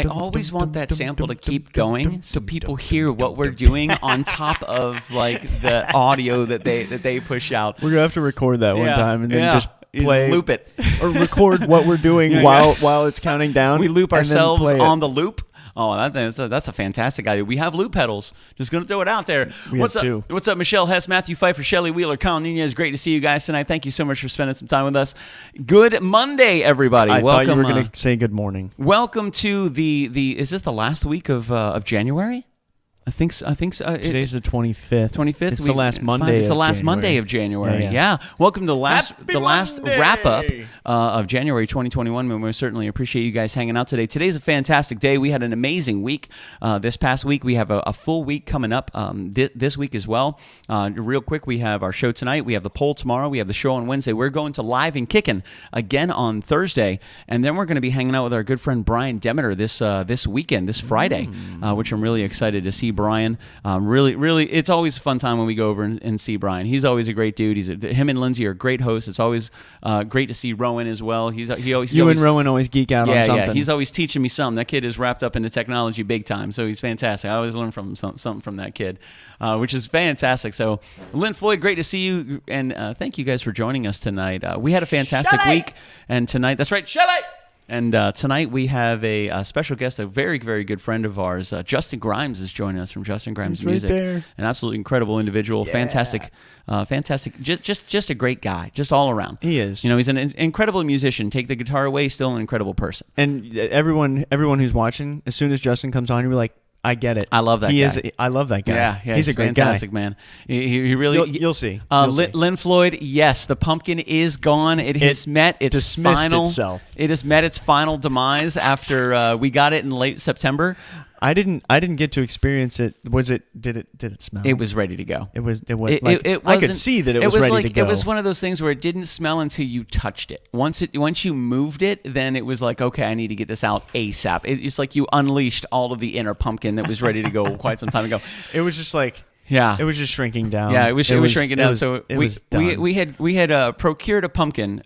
I always want that sample to keep going so people hear what we're doing on top of like the audio that they push out. We're gonna have to record that one time and then just play, loop it, or record what we're doing while it's counting down. We loop ourselves on the loop. Oh, that's a fantastic idea. We have loop pedals. Just going to throw it out there. What's up? Two. What's up, Michelle Hess, Matthew Pfeiffer, Shelley Wheeler, Colin Nunez? Great to see you guys tonight. Thank you so much for spending some time with us. Good Monday, everybody. I thought you were going to say good morning. Welcome to the. Is this the last week of January? I think so. Today's the 25th. 25th. It's the last Monday. It's the last Monday of January. Yeah. Welcome to the last wrap up of January 2021. And we certainly appreciate you guys hanging out today. Today's a fantastic day. We had an amazing week. This past week, we have a full week coming up this week as well. Real quick, we have our show tonight. We have the poll tomorrow. We have the show on Wednesday. We're going to Live and Kickin' again on Thursday, and then we're going to be hanging out with our good friend Brian Demeter this weekend, this Friday, which I'm really excited to see. Brian, really, it's always a fun time when we go over and see Brian. He's always a great dude. Him and Lindsay are great hosts. It's always great to see Rowan as well. He always and Rowan always geek out on something. Yeah, he's always teaching me something. That kid is wrapped up into technology big time, so he's fantastic. I always learn from something from that kid, which is fantastic. So, Lynn Floyd, great to see you, and thank you guys for joining us tonight. We had a fantastic week, and tonight, that's right, Shelley! And tonight we have a special guest, a very, very good friend of ours. Justin Grimes is joining us from Justin Grimes Music. Right, an absolutely incredible individual, fantastic, just a great guy, just all around. He is. You know, he's an incredible musician. Take the guitar away, still an incredible person. And everyone who's watching, as soon as Justin comes on, you're like, I get it. I love that guy. I love that guy. Yeah, he's a great fantastic guy. Man. He really. You'll see. Lynn Floyd. Yes, the pumpkin is gone. It has met its final. It has met its final demise after we got it in late September. I didn't get to experience it. Did it smell? It was ready to go. It I could see that it was ready to go. It was one of those things where it didn't smell until you touched it. Once you moved it, then it was like, okay, I need to get this out ASAP. It's like you unleashed all of the inner pumpkin that was ready to go quite some time ago. It was just like. Yeah, it was just shrinking down. Yeah, it was shrinking down. So we had procured a pumpkin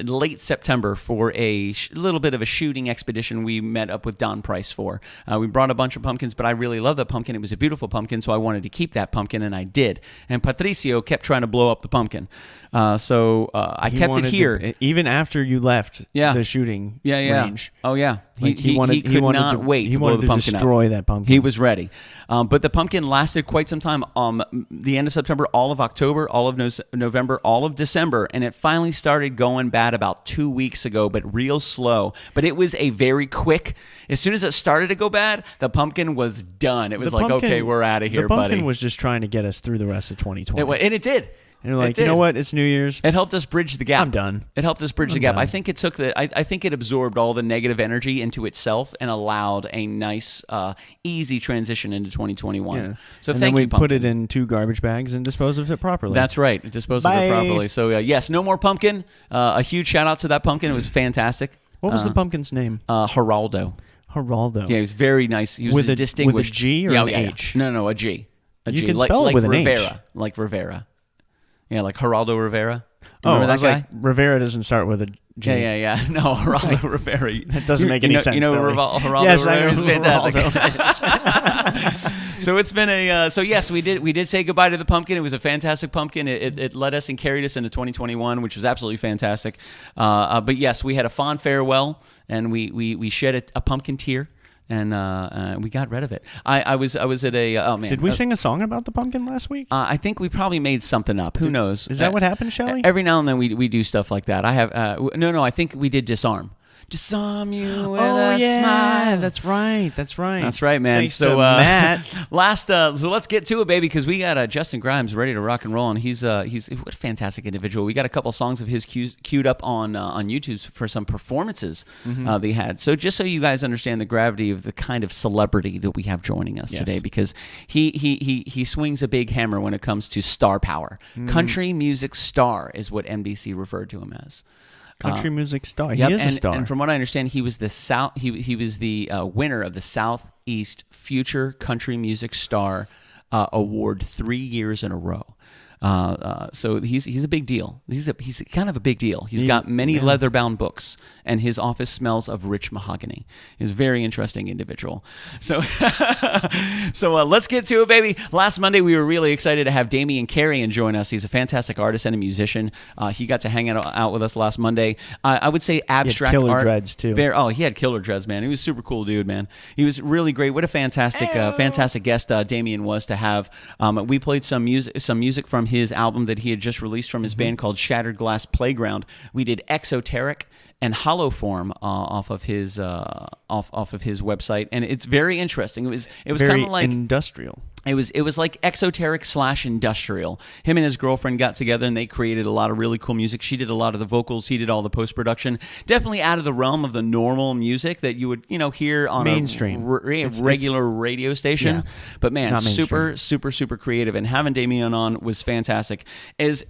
late September for a little bit of a shooting expedition. We met up with Don Price for. We brought a bunch of pumpkins, but I really love that pumpkin. It was a beautiful pumpkin, so I wanted to keep that pumpkin, and I did. And Patricio kept trying to blow up the pumpkin, so I kept it here even after you left. The shooting range. Oh yeah. He could not wait to blow the pumpkin up. Destroy that pumpkin. He was ready. But the pumpkin lasted quite some time. The end of September, all of October, all of November, all of December, and it finally started going bad about 2 weeks ago, but real slow. But it was a very quick. As soon as it started to go bad, the pumpkin was done. It was okay, we're out of here, buddy. The pumpkin was just trying to get us through the rest of 2020. And it did. And you're like, you know what? It's New Year's. It helped us bridge the gap. I'm done. It helped us bridge the gap. I think it took I think it absorbed all the negative energy into itself and allowed a nice, easy transition into 2021. Yeah. So and thank then you, we put it in 2 garbage bags and disposed of it properly. That's right. Disposed of it properly. So yes, no more pumpkin. A huge shout out to that pumpkin. It was fantastic. What was the pumpkin's name? Geraldo. Geraldo. Yeah, he was very nice. He was distinguished. With a G or an H? No, a G. You can spell it with an Rivera, H. like Rivera. Yeah, like Geraldo Rivera. Remember that guy? Like, Rivera doesn't start with a G. Yeah. No, Geraldo Rivera. That doesn't make any sense. You know Geraldo yes, Rivera I know is fantastic. So it's been so yes, we did say goodbye to the pumpkin. It was a fantastic pumpkin. It led us and carried us into 2021, which was absolutely fantastic. But yes, we had a fond farewell, and we shed a pumpkin tear. And we got rid of it. I was at a oh man. Did we sing a song about the pumpkin last week? I think we probably made something up. Who knows? Is that what happened, Shelley? Every now and then we do stuff like that. I have no. I think we did disarm. Disarm you with a smile. That's right. That's right, man. Thanks to Matt. So let's get to it, baby, because we got Justin Grimes ready to rock and roll, and he's what a fantastic individual. We got a couple songs of his queued up on YouTube for some performances they had. So just so you guys understand the gravity of the kind of celebrity that we have joining us today, because he swings a big hammer when it comes to star power. Country music star is what NBC referred to him as. Country music star. Yep, He is a star. And from what I understand, he was the He was the winner of the Southeast Future Country Music Star Award 3 years in a row. So he's a big deal. He's kind of a big deal. He's got many leather-bound books, and his office smells of rich mahogany. He's a very interesting individual. So let's get to it, baby. Last Monday, we were really excited to have Damian Carrion join us. He's a fantastic artist and a musician. He got to hang out with us last Monday. I would say abstract killer art. Dreads too. He had killer dreads, man. He was super cool dude, man. He was really great. What a fantastic guest Damian was to have. We played some music from his album that he had just released from his band called Shattered Glass Playground. We did Exoteric and Hollow Form off of his website, and it's very interesting. It was kind of like industrial. It was like exoteric / industrial. Him and his girlfriend got together and they created a lot of really cool music. She did a lot of the vocals. He did all the post-production. Definitely out of the realm of the normal music that you would hear on mainstream. a regular radio station. Yeah. But man, super creative. And having Damian on was fantastic. As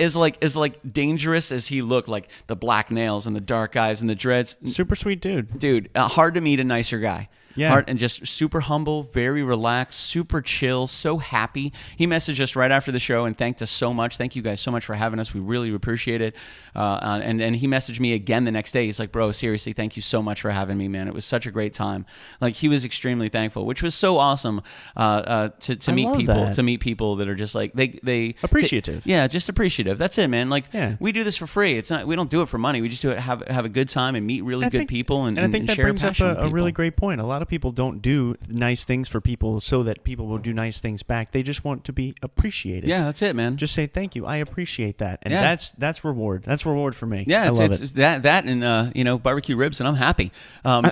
dangerous as he looked, like the black nails and the dark eyes and the dreads. Super sweet dude. Dude, hard to meet a nicer guy. Yeah. Heart, and just super humble, very relaxed, super chill, so happy. He messaged us right after the show and thanked us so much. Thank you guys so much for having us. We really appreciate it. And he messaged me again the next day. He's like, bro, seriously, thank you so much for having me, man. It was such a great time. Like, he was extremely thankful, which was so awesome to meet people. That. To meet people that are just like they appreciative. Just appreciative. That's it, man. Like, we do this for free. It's not, we don't do it for money. We just do it have a good time and meet really good people and I think that share brings passion up with people. a really great point. A lot of people don't do nice things for people so that people will do nice things back. They just want to be appreciated. Yeah, that's it, man. Just say thank you. I appreciate that, and that's reward. That's reward for me. Yeah, I love it's that and barbecue ribs, and I'm happy.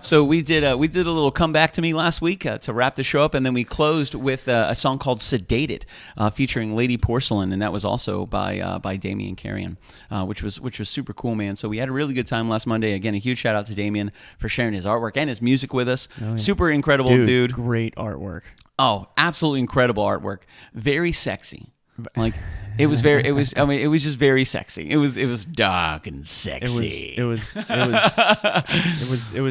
So we did a little Come Back to Me last week to wrap the show up, and then we closed with a song called Sedated, featuring Lady Porcelain, and that was also by Damian Carrion, which was super cool, man. So we had a really good time last Monday. Again, a huge shout out to Damian for sharing his artwork and his music with us. Oh, yeah. Super incredible dude. Great artwork. Oh, absolutely incredible artwork. Very sexy. Like, it was just very sexy. It was dark and sexy. It was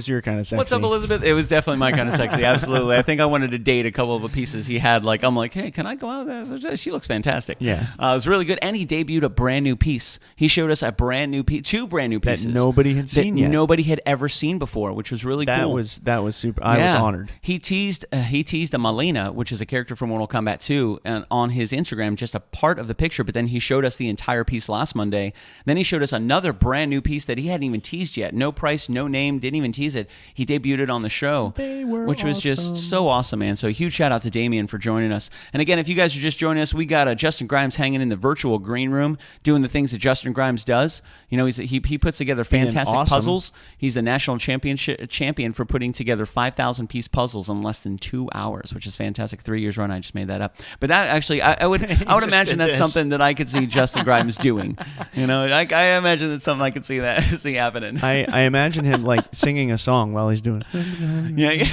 your kind of sexy. What's up, Elizabeth? It was definitely my kind of sexy. Absolutely. I think I wanted to date a couple of the pieces he had. Like, I'm like, hey, can I go out with that? She looks fantastic. Yeah. It was really good. And he debuted a brand new piece. He showed us a brand new piece, 2 brand new pieces that nobody had seen yet. Nobody had ever seen before, which was really cool. That was super. I was honored. He teased a Malena, which is a character from Mortal Kombat 2, and on his Instagram, just a part of the picture, but then he showed us the entire piece last Monday. Then he showed us another brand new piece that he hadn't even teased yet. No price, no name, didn't even tease it. He debuted it on the show, which was just so awesome, man. So a huge shout out to Damian for joining us. And again, if you guys are just joining us, we got Justin Grimes hanging in the virtual green room doing the things that Justin Grimes does. You know, he puts together fantastic puzzles. He's the national champion for putting together 5,000 piece puzzles in less than 2 hours, which is fantastic. 3 years run. I just made that up, but that actually I would imagine that's something that I could see Justin Grimes doing. You know, I imagine that's something I could see happening. I imagine him like singing a song while he's doing it.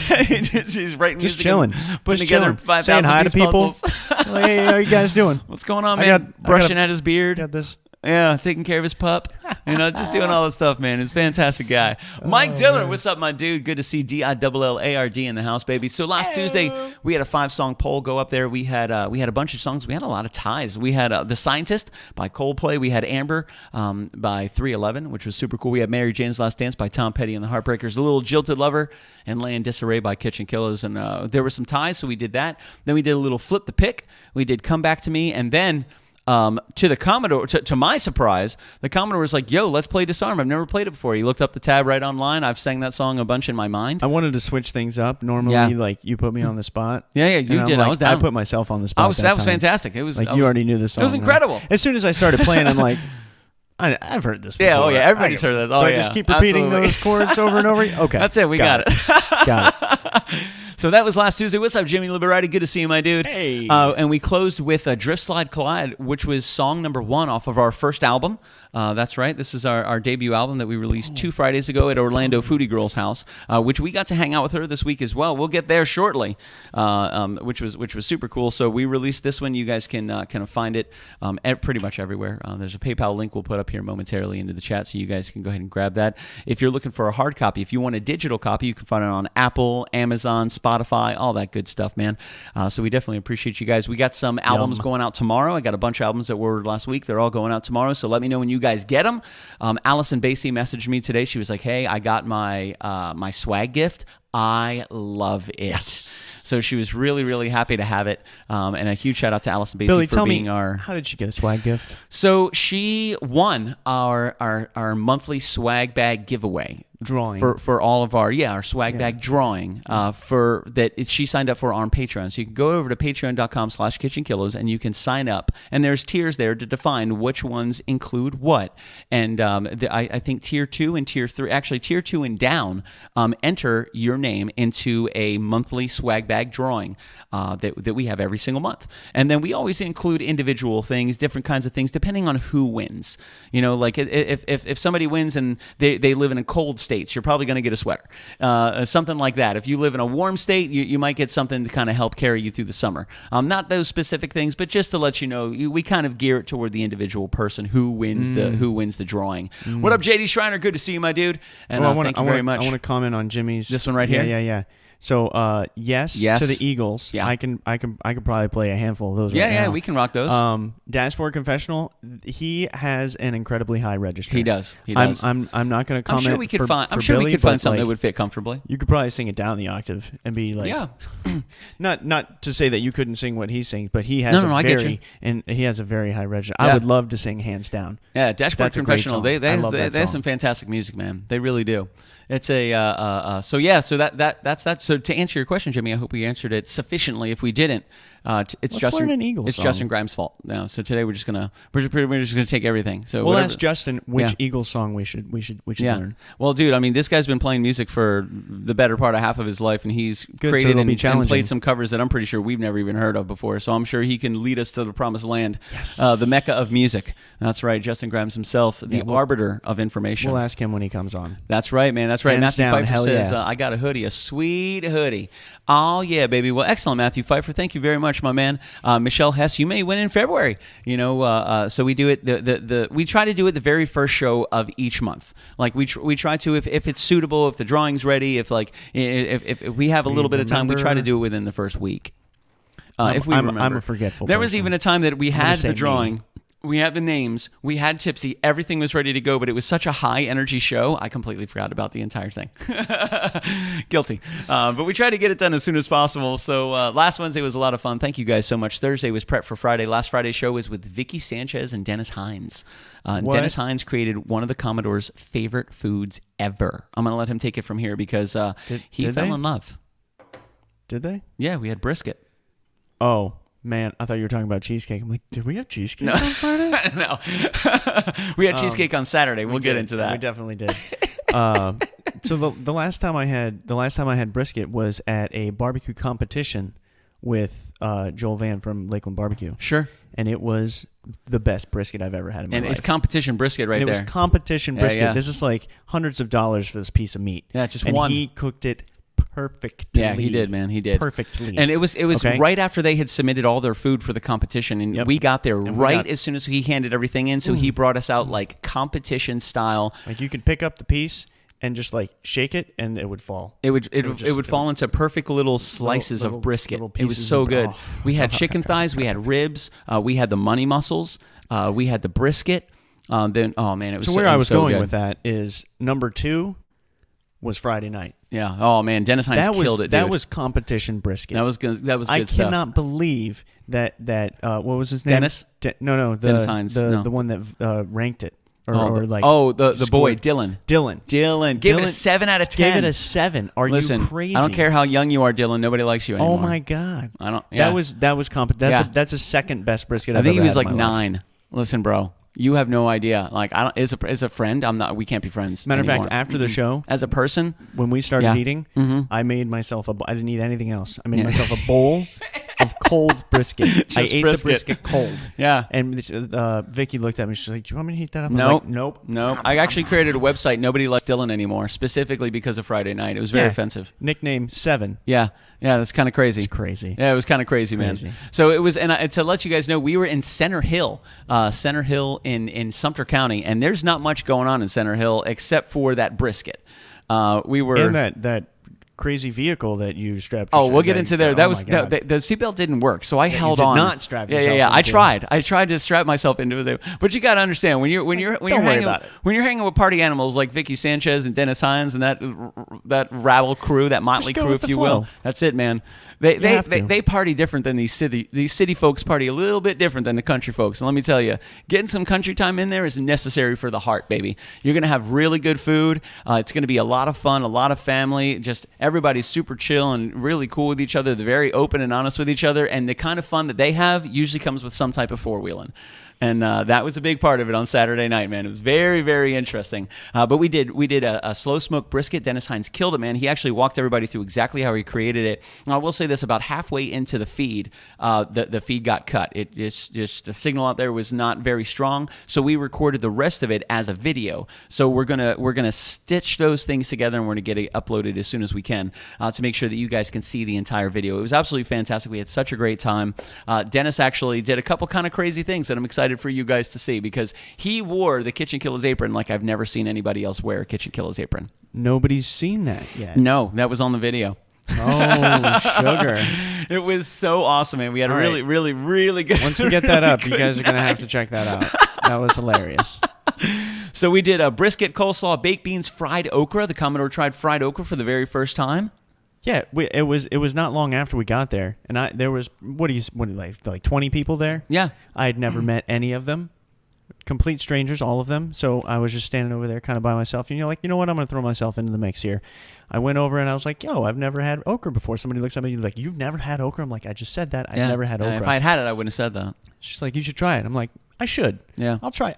He's writing just music, chilling, putting together 5,000 saying hi to people. Hey, how are you guys doing? What's going on, man? Brushing at his beard. Got this. Yeah, taking care of his pup. You know, just doing all this stuff, man. He's a fantastic guy. Mike Dillard, what's up, my dude? Good to see DILLARD in the house, baby. So last Tuesday, we had a 5-song poll go up there. We had a bunch of songs. We had a lot of ties. We had The Scientist by Coldplay. We had Amber by 311, which was super cool. We had Mary Jane's Last Dance by Tom Petty and the Heartbreakers. A Little Jilted Lover and Lay in Disarray by KitchenKillaz. And there were some ties, so we did that. Then we did a little Flip the Pick. We did Come Back to Me. And then to the Commodore, to my surprise, the Commodore was like, yo, let's play Disarm. I've never played it before. He looked up the tab right online. I've sang that song a bunch in my mind. I wanted to switch things up. Normally, like, you put me on the spot. Yeah, you did. Like, I was down. I put myself on the spot. That was fantastic. It was like you already knew the song. It was incredible. As soon as I started playing, I'm like, I've heard this before. Yeah, everybody's heard that. So I just keep repeating those chords over and over. Okay. That's it. We got it. Got it. So that was last Tuesday. What's up, Jimmy Liberati? Good to see you, my dude. Hey. And we closed with Drift Slide Collide, which was song number 1 off of our first album. That's right. This is our debut album that we released 2 Fridays ago at Orlando Foodie Girl's house, which we got to hang out with her this week as well. We'll get there shortly, which was super cool. So we released this one. You guys can kind of find it pretty much everywhere. There's a PayPal link we'll put up here momentarily into the chat, so you guys can go ahead and grab that. If you're looking for a hard copy, if you want a digital copy, you can find it on Apple, Amazon, Spotify, Spotify, all that good stuff, man. So we definitely appreciate you guys. We got some albums going out tomorrow. I got a bunch of albums that were last week. They're all going out tomorrow. So let me know when you guys get them. Allison Basie messaged me today. She was like, hey, I got my my swag gift. I love it. Yes. So she was really, really happy to have it. And a huge shout out to Allison Basie Billy, for being our... How did she get a swag gift? So she won our monthly swag bag giveaway. Drawing. For all of our swag bag drawing for that she signed up for on Patreon. So you can go over to patreon.com/KitchenKillaz and you can sign up. And there's tiers there to define which ones include what. And I think tier 2 and tier 3, actually tier 2 and down, enter your name into a monthly swag bag drawing that we have every single month. And then we always include individual things, different kinds of things, depending on who wins. You know, like if somebody wins and they live in a cold state, you're probably going to get a sweater, something like that. If you live in a warm state, you might get something to kind of help carry you through the summer. Not those specific things, but just to let you know, we kind of gear it toward the individual person who wins the drawing. What up, JD Schreiner? Good to see you, my dude. And thank you very much. I want to comment on Jimmy's. This one right here. Yeah. So yes to the Eagles. Yeah. I could probably play a handful of those. Yeah, we can rock those. Dashboard Confessional. He has an incredibly high register. He does. I'm not going to comment. I'm sure we could find. I'm sure Billy, we could find something like, that would fit comfortably. You could probably sing it down the octave and be like, not to say that you couldn't sing what he sings, but he has he has a very high register. Yeah. I would love to sing hands down. Yeah, Dashboard Confessional. They have some fantastic music, man. They really do. It's that's that. So to answer your question, Jimmy, I hope we answered it sufficiently. If we didn't, it's learn an Eagles song. Justin Grimes' fault. No, so today we're just gonna take everything. So we'll ask Justin which Eagles song we should learn. Well, dude, I mean, this guy's been playing music for the better part of half of his life, and he's created and played some covers that I'm pretty sure we've never even heard of before. So I'm sure he can lead us to the promised land, the Mecca of music. That's right, Justin Grimes himself, the arbiter of information. We'll ask him when he comes on. That's right, man. That's right. Hands Matthew down, Pfeiffer says, yeah. I got a hoodie, a sweet hoodie. Oh, yeah, baby. Well, excellent, Matthew Pfeiffer. Thank you very much, my man. Michelle Hess, you may win in February. You know, so we do it. We try to do it the very first show of each month. Like we try to, if it's suitable, if the drawing's ready, if we have a little bit of time, we try to do it within the first week. If we remember. I'm a forgetful There person. was even a time that we had the drawing. We had the names, we had Tipsy, everything was ready to go, but it was such a high energy show, I completely forgot about the entire thing. Guilty. But we tried to get it done as soon as possible. So last Wednesday was a lot of fun. Thank you guys so much. Thursday was prep for Friday. Last Friday's show was with Vicky Sanchez and Dennis Hines. Dennis Hines created one of the Commodore's favorite foods ever. I'm going to let him take it from here because he fell in love. Did they? Yeah, we had brisket. Oh. Man, I thought you were talking about cheesecake. I'm like, did we have cheesecake on Friday? No. We had cheesecake on Saturday. We'll get into that. We definitely did. So the last time I had brisket was at a barbecue competition with Joel Van from Lakeland Barbecue. Sure. And it was the best brisket I've ever had in my life. And it's competition brisket there. It was competition brisket. Yeah. This is like hundreds of dollars for this piece of meat. Yeah, just one. And he cooked it perfectly. Yeah, he did, man. He did. Perfectly. And it was right after they had submitted all their food for the competition. And we got there as soon as he handed everything in. So he brought us out like competition style. Like you could pick up the piece and just like shake it and it would fall. It would fall into perfect little slices of brisket. It was so good. We had chicken thighs. We had ribs. We had the money mussels. We had the brisket. Then, oh, man, it was so where I was going good. With that is number 2 was Friday night. Yeah. Oh man, Dennis Hines killed it, dude. That was competition brisket. That was good stuff. I cannot believe that what was his name? Dennis? No, Dennis Hines. The one that ranked it. The boy Dylan. Gave it a 7 out of 10. Gave it a 7. Listen, you crazy? I don't care how young you are, Dylan. Nobody likes you anymore. Oh my god. I don't. Yeah. That was that's a second best brisket. I think he was like 9. Life. Listen, bro. You have no idea. Like as a friend, I'm not. We can't be friends. Matter of anymore. fact, after the show, as a person, when we started eating, I made myself I didn't eat anything else. I made myself a bowl of cold brisket. I ate the brisket cold. Yeah. And Vicky looked at me. She's like, "Do you want me to heat that up?" Nope. I'm like, nope. I actually created a website. Nobody likes Dylan anymore, specifically because of Friday night. It was very offensive. Nickname 7. Yeah. Yeah, that's kind of crazy. It's crazy. Yeah, it was kind of crazy, man. So it was, and to let you guys know, we were in Center Hill in Sumter County, and there's not much going on in Center Hill except for that brisket. We were in that crazy vehicle that you strapped. Oh, we'll get into there. That was the seatbelt didn't work, so I held on. Not strap yourself. Yeah. I tried to strap myself into it, but you got to understand when you're hanging with party animals like Vicky Sanchez and Dennis Hines and that rabble crew, that motley crew, if you will. That's it, man. They party different than these city folks party a little bit different than the country folks. And let me tell you, getting some country time in there is necessary for the heart, baby. You're gonna have really good food. It's gonna be a lot of fun, a lot of family. Just everybody's super chill and really cool with each other. They're very open and honest with each other, and the kind of fun that they have usually comes with some type of four-wheeling. And that was a big part of it on Saturday night, man. It was very, very interesting. But we did a slow smoke brisket. Dennis Hines killed it, man. He actually walked everybody through exactly how he created it. And I will say this: about halfway into the feed, the feed got cut. It's just the signal out there was not very strong, so we recorded the rest of it as a video. So we're gonna stitch those things together, and we're gonna get it uploaded as soon as we can to make sure that you guys can see the entire video. It was absolutely fantastic. We had such a great time. Dennis actually did a couple kind of crazy things that I'm excited for you guys to see, because he wore the KitchenKillaz apron like I've never seen anybody else wear a KitchenKillaz apron. Nobody's seen that yet. No, that was on the video. Oh, sugar. It was so awesome, man. We had a really good... Once we get that up, you guys are going to have to check that out. That was hilarious. So we did a brisket, coleslaw, baked beans, fried okra. The Commodore tried fried okra for the very first time. Yeah, it was not long after we got there, and there was like 20 people there. Yeah, I had never met any of them, complete strangers, all of them. So I was just standing over there, kind of by myself. And you know what? I'm gonna throw myself into the mix here. I went over and I was like, "Yo, I've never had okra before." Somebody looks at me like, "You've never had okra?" I'm like, "I just said that. I've never had okra." If I had had it, I wouldn't have said that. She's like, "You should try it." I'm like, "I should. Yeah, I'll try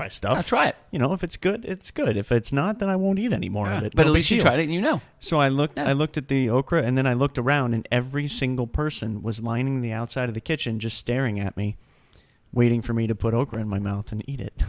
stuff. I'll try it. You know, if it's good, it's good. If it's not, then I won't eat any more of it. But at least you tried it, and you know." So I looked at the okra, and then I looked around, and every single person was lining the outside of the kitchen, just staring at me, waiting for me to put okra in my mouth and eat it.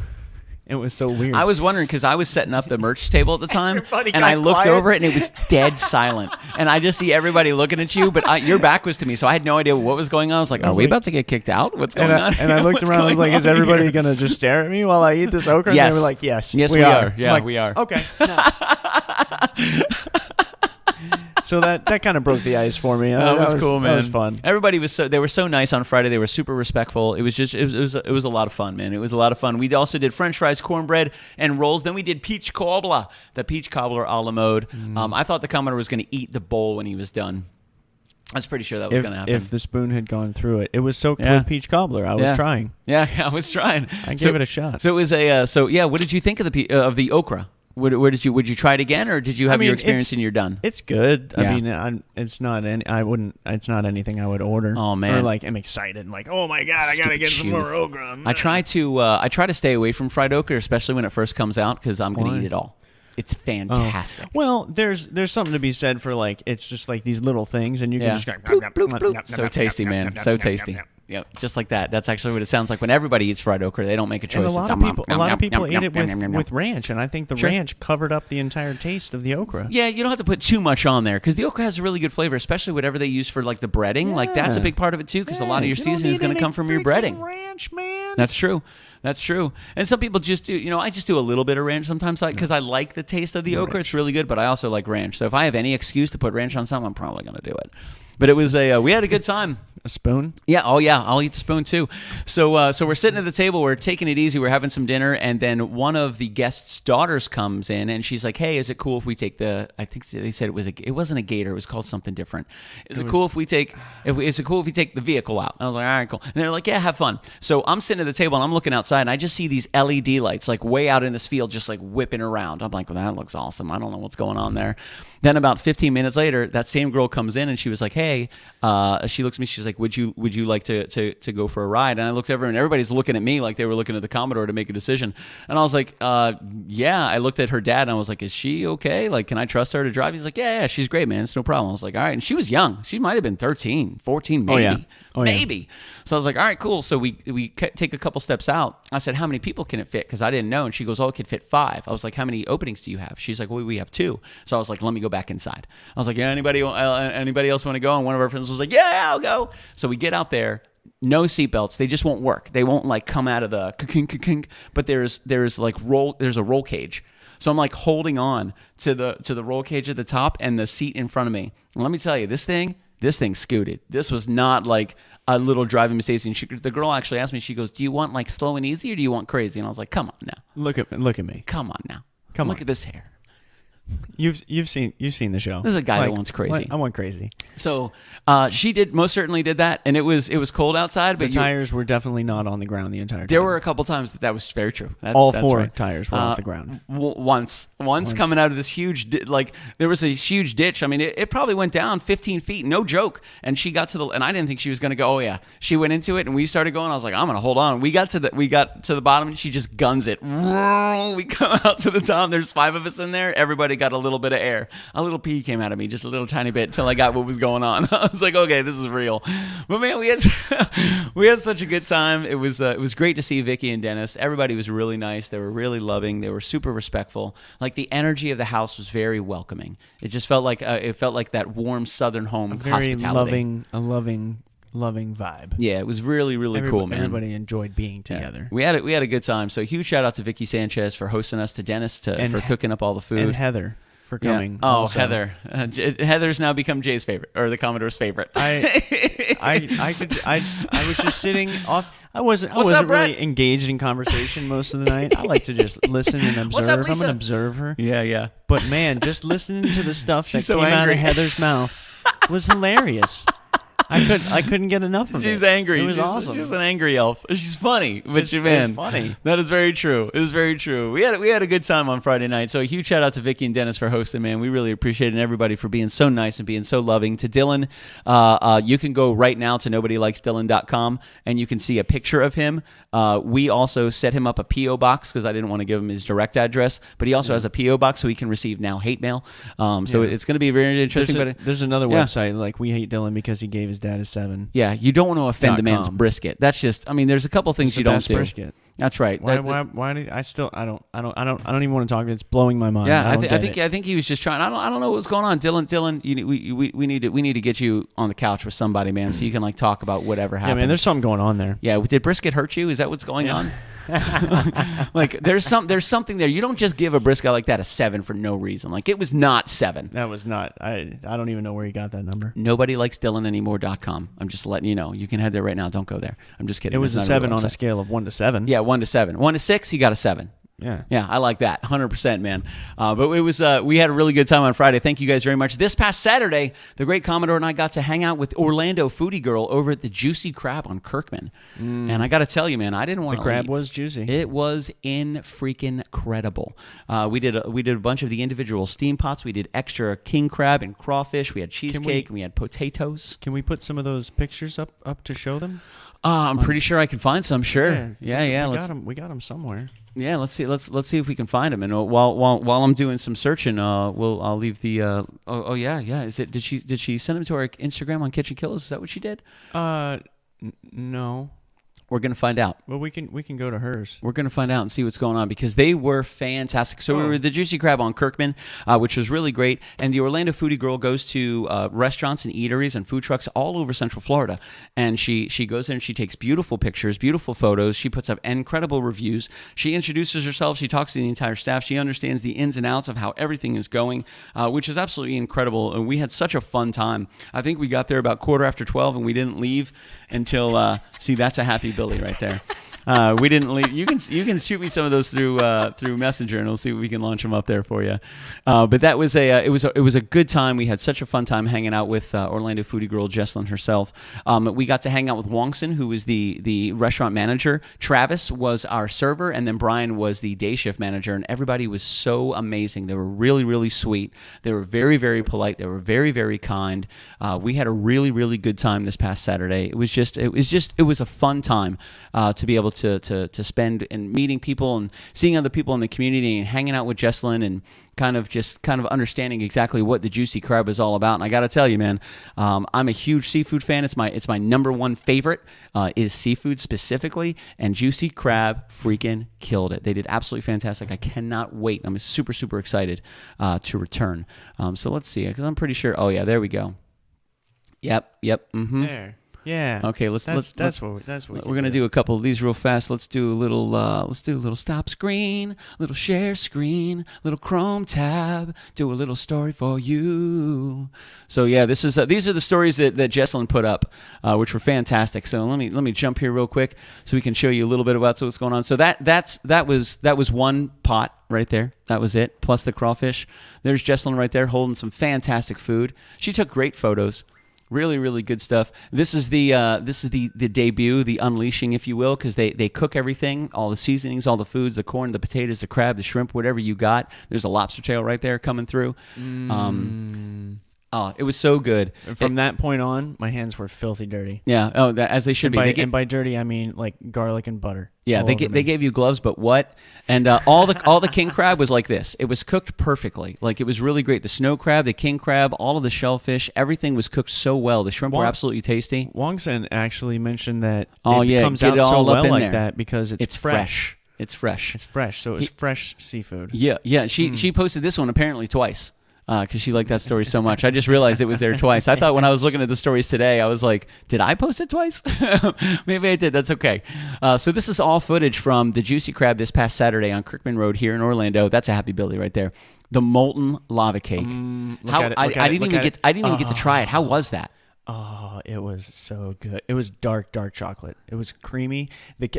It was so weird. I was wondering, because I was setting up the merch table at the time, and I looked over it, and it was dead silent. And I just see everybody looking at you, but your back was to me, so I had no idea what was going on. I was like, are we about to get kicked out? What's going on? And I looked around, I was like, is everybody going to just stare at me while I eat this okra? Yes. And they were like, yes, we are. Yeah, like, we are. Okay. So that kind of broke the ice for me. That was cool, man. That was fun. Everybody they were so nice on Friday. They were super respectful. It was a lot of fun, man. It was a lot of fun. We also did French fries, cornbread, and rolls. Then we did peach cobbler, the peach cobbler a la mode. I thought the Commodore was going to eat the bowl when he was done. I was pretty sure that was going to happen. If the spoon had gone through it. It was soaked with peach cobbler. I was trying. Yeah, I was trying. I gave it a shot. So it was what did you think of the okra? Would you try it again, or did you have your experience and you're done? It's good. Yeah. I mean, it's not anything I would order. Oh man, or like I'm excited and like, oh my god, I gotta get some more okra. I try to stay away from fried okra, especially when it first comes out, because I'm gonna eat it all. It's fantastic. Oh. Well, there's something to be said for like, it's just like these little things, and you can just go bloop, bloop, bloop. So tasty, man. So tasty. Yep, just like that. That's actually what it sounds like when everybody eats fried okra. They don't make a choice. And a lot of people ate it with ranch, and I think the ranch covered up the entire taste of the okra. Yeah, you don't have to put too much on there, because the okra has a really good flavor, especially whatever they use for like the breading. Yeah. Like that's a big part of it too, because a lot of your seasoning is going to come from your breading. Ranch, man. That's true. That's true. And some people just do, I just do a little bit of ranch sometimes, because I like the taste of the okra. It's really good, but I also like ranch. So if I have any excuse to put ranch on something, I'm probably going to do it. But it was we had a good time. A spoon? Yeah. Oh, yeah. I'll eat the spoon too. So we're sitting at the table. We're taking it easy. We're having some dinner, and then one of the guests' daughters comes in, and she's like, "Hey, is it cool if we take I think they said it wasn't a gator. It was called something different. Is it cool if we take the vehicle out?" I was like, "All right, cool." And they're like, "Yeah, have fun." So I'm sitting at the table and I'm looking outside, and I just see these LED lights like way out in this field, just like whipping around. I'm like, "Well, that looks awesome. I don't know what's going on there." Then about 15 minutes later, that same girl comes in, and she was like, "Hey," she looks at me. She's like, "Would you like to go for a ride?" And I looked over, and everybody's looking at me like they were looking at the Commodore to make a decision. And I was like, "Yeah." I looked at her dad, and I was like, "Is she okay? Like, can I trust her to drive?" He's like, "Yeah, she's great, man. It's no problem." I was like, "All right." And she was young. She might have been 13, 14, maybe. Maybe. So I was like, "All right, cool." So we take a couple steps out. I said, "How many people can it fit?" Because I didn't know. And she goes, "Oh, it could fit 5." I was like, "How many openings do you have?" She's like, "Well, we have 2." So I was like, "Let me go back inside." I was like, "Yeah, anybody else want to go?" And one of our friends was like, "Yeah, I'll go." So we get out there. No seatbelts. They just won't work. They won't like come out of the kink. But there's a roll cage. So I'm like holding on to the roll cage at the top and the seat in front of me. And let me tell you, this thing scooted. This was not like a little driving mistake. And the girl actually asked me, she goes, "Do you want like slow and easy or do you want crazy?" And I was like, "Come on now. Look at me. Come on now. Come on. Look at this hair." You've seen the show. This is a guy that wants crazy. I want crazy. So she most certainly did that, and it was cold outside. But the tires were definitely not on the ground the entire time. There were a couple times that was very true. All that's four right. tires were off the ground. Once coming out of this huge there was a huge ditch. I mean, it probably went down 15 feet, no joke. And she got to and I didn't think she was going to go. Oh yeah, she went into it, and we started going. I was like, I'm going to hold on. We got to the bottom, and she just guns it. We come out to the top. There's 5 of us in there. Everybody got a little bit of air. A little pee came out of me, just a little tiny bit, till I got what was going on. I was like, okay, this is real. But man, we had such a good time. It was great to see Vicky and Dennis. Everybody was really nice. They were really loving. They were super respectful. Like the energy of the house was very welcoming. It just felt like that warm Southern home hospitality. A loving vibe. Yeah, it was really, really cool, man. Everybody enjoyed being together. Yeah. We had a good time. So huge shout out to Vicky Sanchez for hosting us, to Dennis for cooking up all the food, and Heather for coming. Yeah. Oh, also. Heather. Heather's now become Jay's favorite, or the Commodore's favorite. I was just sitting off. I wasn't really engaged in conversation most of the night. I like to just listen and observe. What's up, Lisa? I'm an observer. Yeah. But man, just listening to the stuff that so came angry. out of Heather's mouth was hilarious. I couldn't get enough of it. She's angry. It was awesome. She's an angry elf. She's funny, but man, funny. That is very true. It was very true. We had a good time on Friday night. So a huge shout out to Vicky and Dennis for hosting, man. We really appreciate it, and everybody for being so nice and being so loving. To Dylan, you can go right now to nobodylikesdylan.com and you can see a picture of him. We also set him up a P.O. box because I didn't want to give him his direct address, but he also has a P.O. box so he can receive now hate mail. So it's going to be very interesting. There's another website like We Hate Dylan because he gave his dad a 7. Yeah, you don't want to offend the man's brisket. That's just. I mean, there's a couple things you don't do. Brisket. That's right. Why did I still? I don't even want to talk. It's blowing my mind. Yeah, I think he was just trying. I don't know what was going on, Dylan. We need to get you on the couch with somebody, man, so you can like talk about whatever happened. Yeah, man. There's something going on there. Yeah, did brisket hurt you? Is that what's going on? Like there's something there. You don't just give a brisket like that a 7 for no reason. Like it was not 7. That was not. I don't even know where you got that number. NobodyLikesDylanAnymore.com. I'm just letting you know. You can head there right now. Don't go there. I'm just kidding. It was a 7 on a scale of 1 to 7. Yeah, 1 to 7. 1 to 6, he got a 7. Yeah, I like that 100%, man. But it was we had a really good time on Friday. Thank you guys very much. This past Saturday, the great Commodore and I got to hang out with Orlando Foodie Girl over at the Juicy Crab on Kirkman. And I got to tell you, man, I didn't want to. The crab was juicy. It was incredible. We did a bunch of the individual steam pots. We did extra king crab and crawfish. We had cheesecake and we had potatoes. Can we put some of those pictures up to show them? I'm pretty sure I can find some. Sure. Yeah. We got them somewhere. Yeah, let's see. Let's see if we can find them. And while I'm doing some searching, I'll leave the. Yeah. Is it? Did she send them to our Instagram on KitchenKillaz? Is that what she did? No. We're gonna find out. Well, we can go to hers. We're gonna find out and see what's going on because they were fantastic. So we were at the Juicy Crab on Kirkman, which was really great. And the Orlando Foodie Girl goes to restaurants and eateries and food trucks all over Central Florida, and she goes in and she takes beautiful pictures, beautiful photos. She puts up incredible reviews. She introduces herself. She talks to the entire staff. She understands the ins and outs of how everything is going, which is absolutely incredible. And we had such a fun time. I think we got there about 12:15, and we didn't leave until. See, that's a happy Billy right there. We didn't leave. You can shoot me some of those through Messenger, and we'll see if we can launch them up there for you. But that was it was a good time. We had such a fun time hanging out with Orlando Foodie Girl Jesslyn herself. We got to hang out with Wongson, who was the restaurant manager. Travis was our server, and then Brian was the day shift manager. And everybody was so amazing. They were really, really sweet. They were very, very polite. They were very, very kind. We had a really, really good time this past Saturday. It was a fun time to be able to spend and meeting people and seeing other people in the community and hanging out with Jesslyn and kind of understanding exactly what the Juicy Crab is all about. And I got to tell you, man, I'm a huge seafood fan. It's my number one favorite is seafood specifically, and Juicy Crab freaking killed it. They did absolutely fantastic. I cannot wait. I'm super, super excited to return. So let's see, because I'm pretty sure. Oh yeah, there we go. Yep. Mm-hmm. There. Yeah. Okay, that's what we're gonna do a couple of these real fast. Let's do a little stop screen, little share screen, little Chrome tab. Do a little story for you. So yeah, these are the stories that Jesselyn put up, which were fantastic. So let me jump here real quick so we can show you a little bit about what's going on. So that was one pot right there. That was it. Plus the crawfish. There's Jesselyn right there holding some fantastic food. She took great photos. Really, really good stuff. This is the debut, the unleashing, if you will, because they cook everything, all the seasonings, all the foods, the corn, the potatoes, the crab, the shrimp, whatever you got. There's a lobster tail right there coming through. Oh, it was so good. And from that point on, my hands were filthy dirty. Yeah. Oh, as they should be. And by dirty, I mean like garlic and butter. Yeah, they gave you gloves, but what? And all the king crab was like this. It was cooked perfectly. Like, it was really great. The snow crab, the king crab, all of the shellfish, everything was cooked so well. The shrimp were absolutely tasty. Wongsen actually mentioned that it comes out so well like there. that because it's fresh. It's fresh. It's fresh. So it's fresh seafood. Yeah. She posted this one apparently twice. Because she liked that story so much. I just realized it was there twice. I thought when I was looking at the stories today, I was like, did I post it twice? Maybe I did. That's okay. So this is all footage from the Juicy Crab this past Saturday on Kirkman Road here in Orlando. That's a Happy Billy right there. The molten lava cake. I didn't even get to try it. How was that? Oh, it was so good. It was dark chocolate. It was creamy.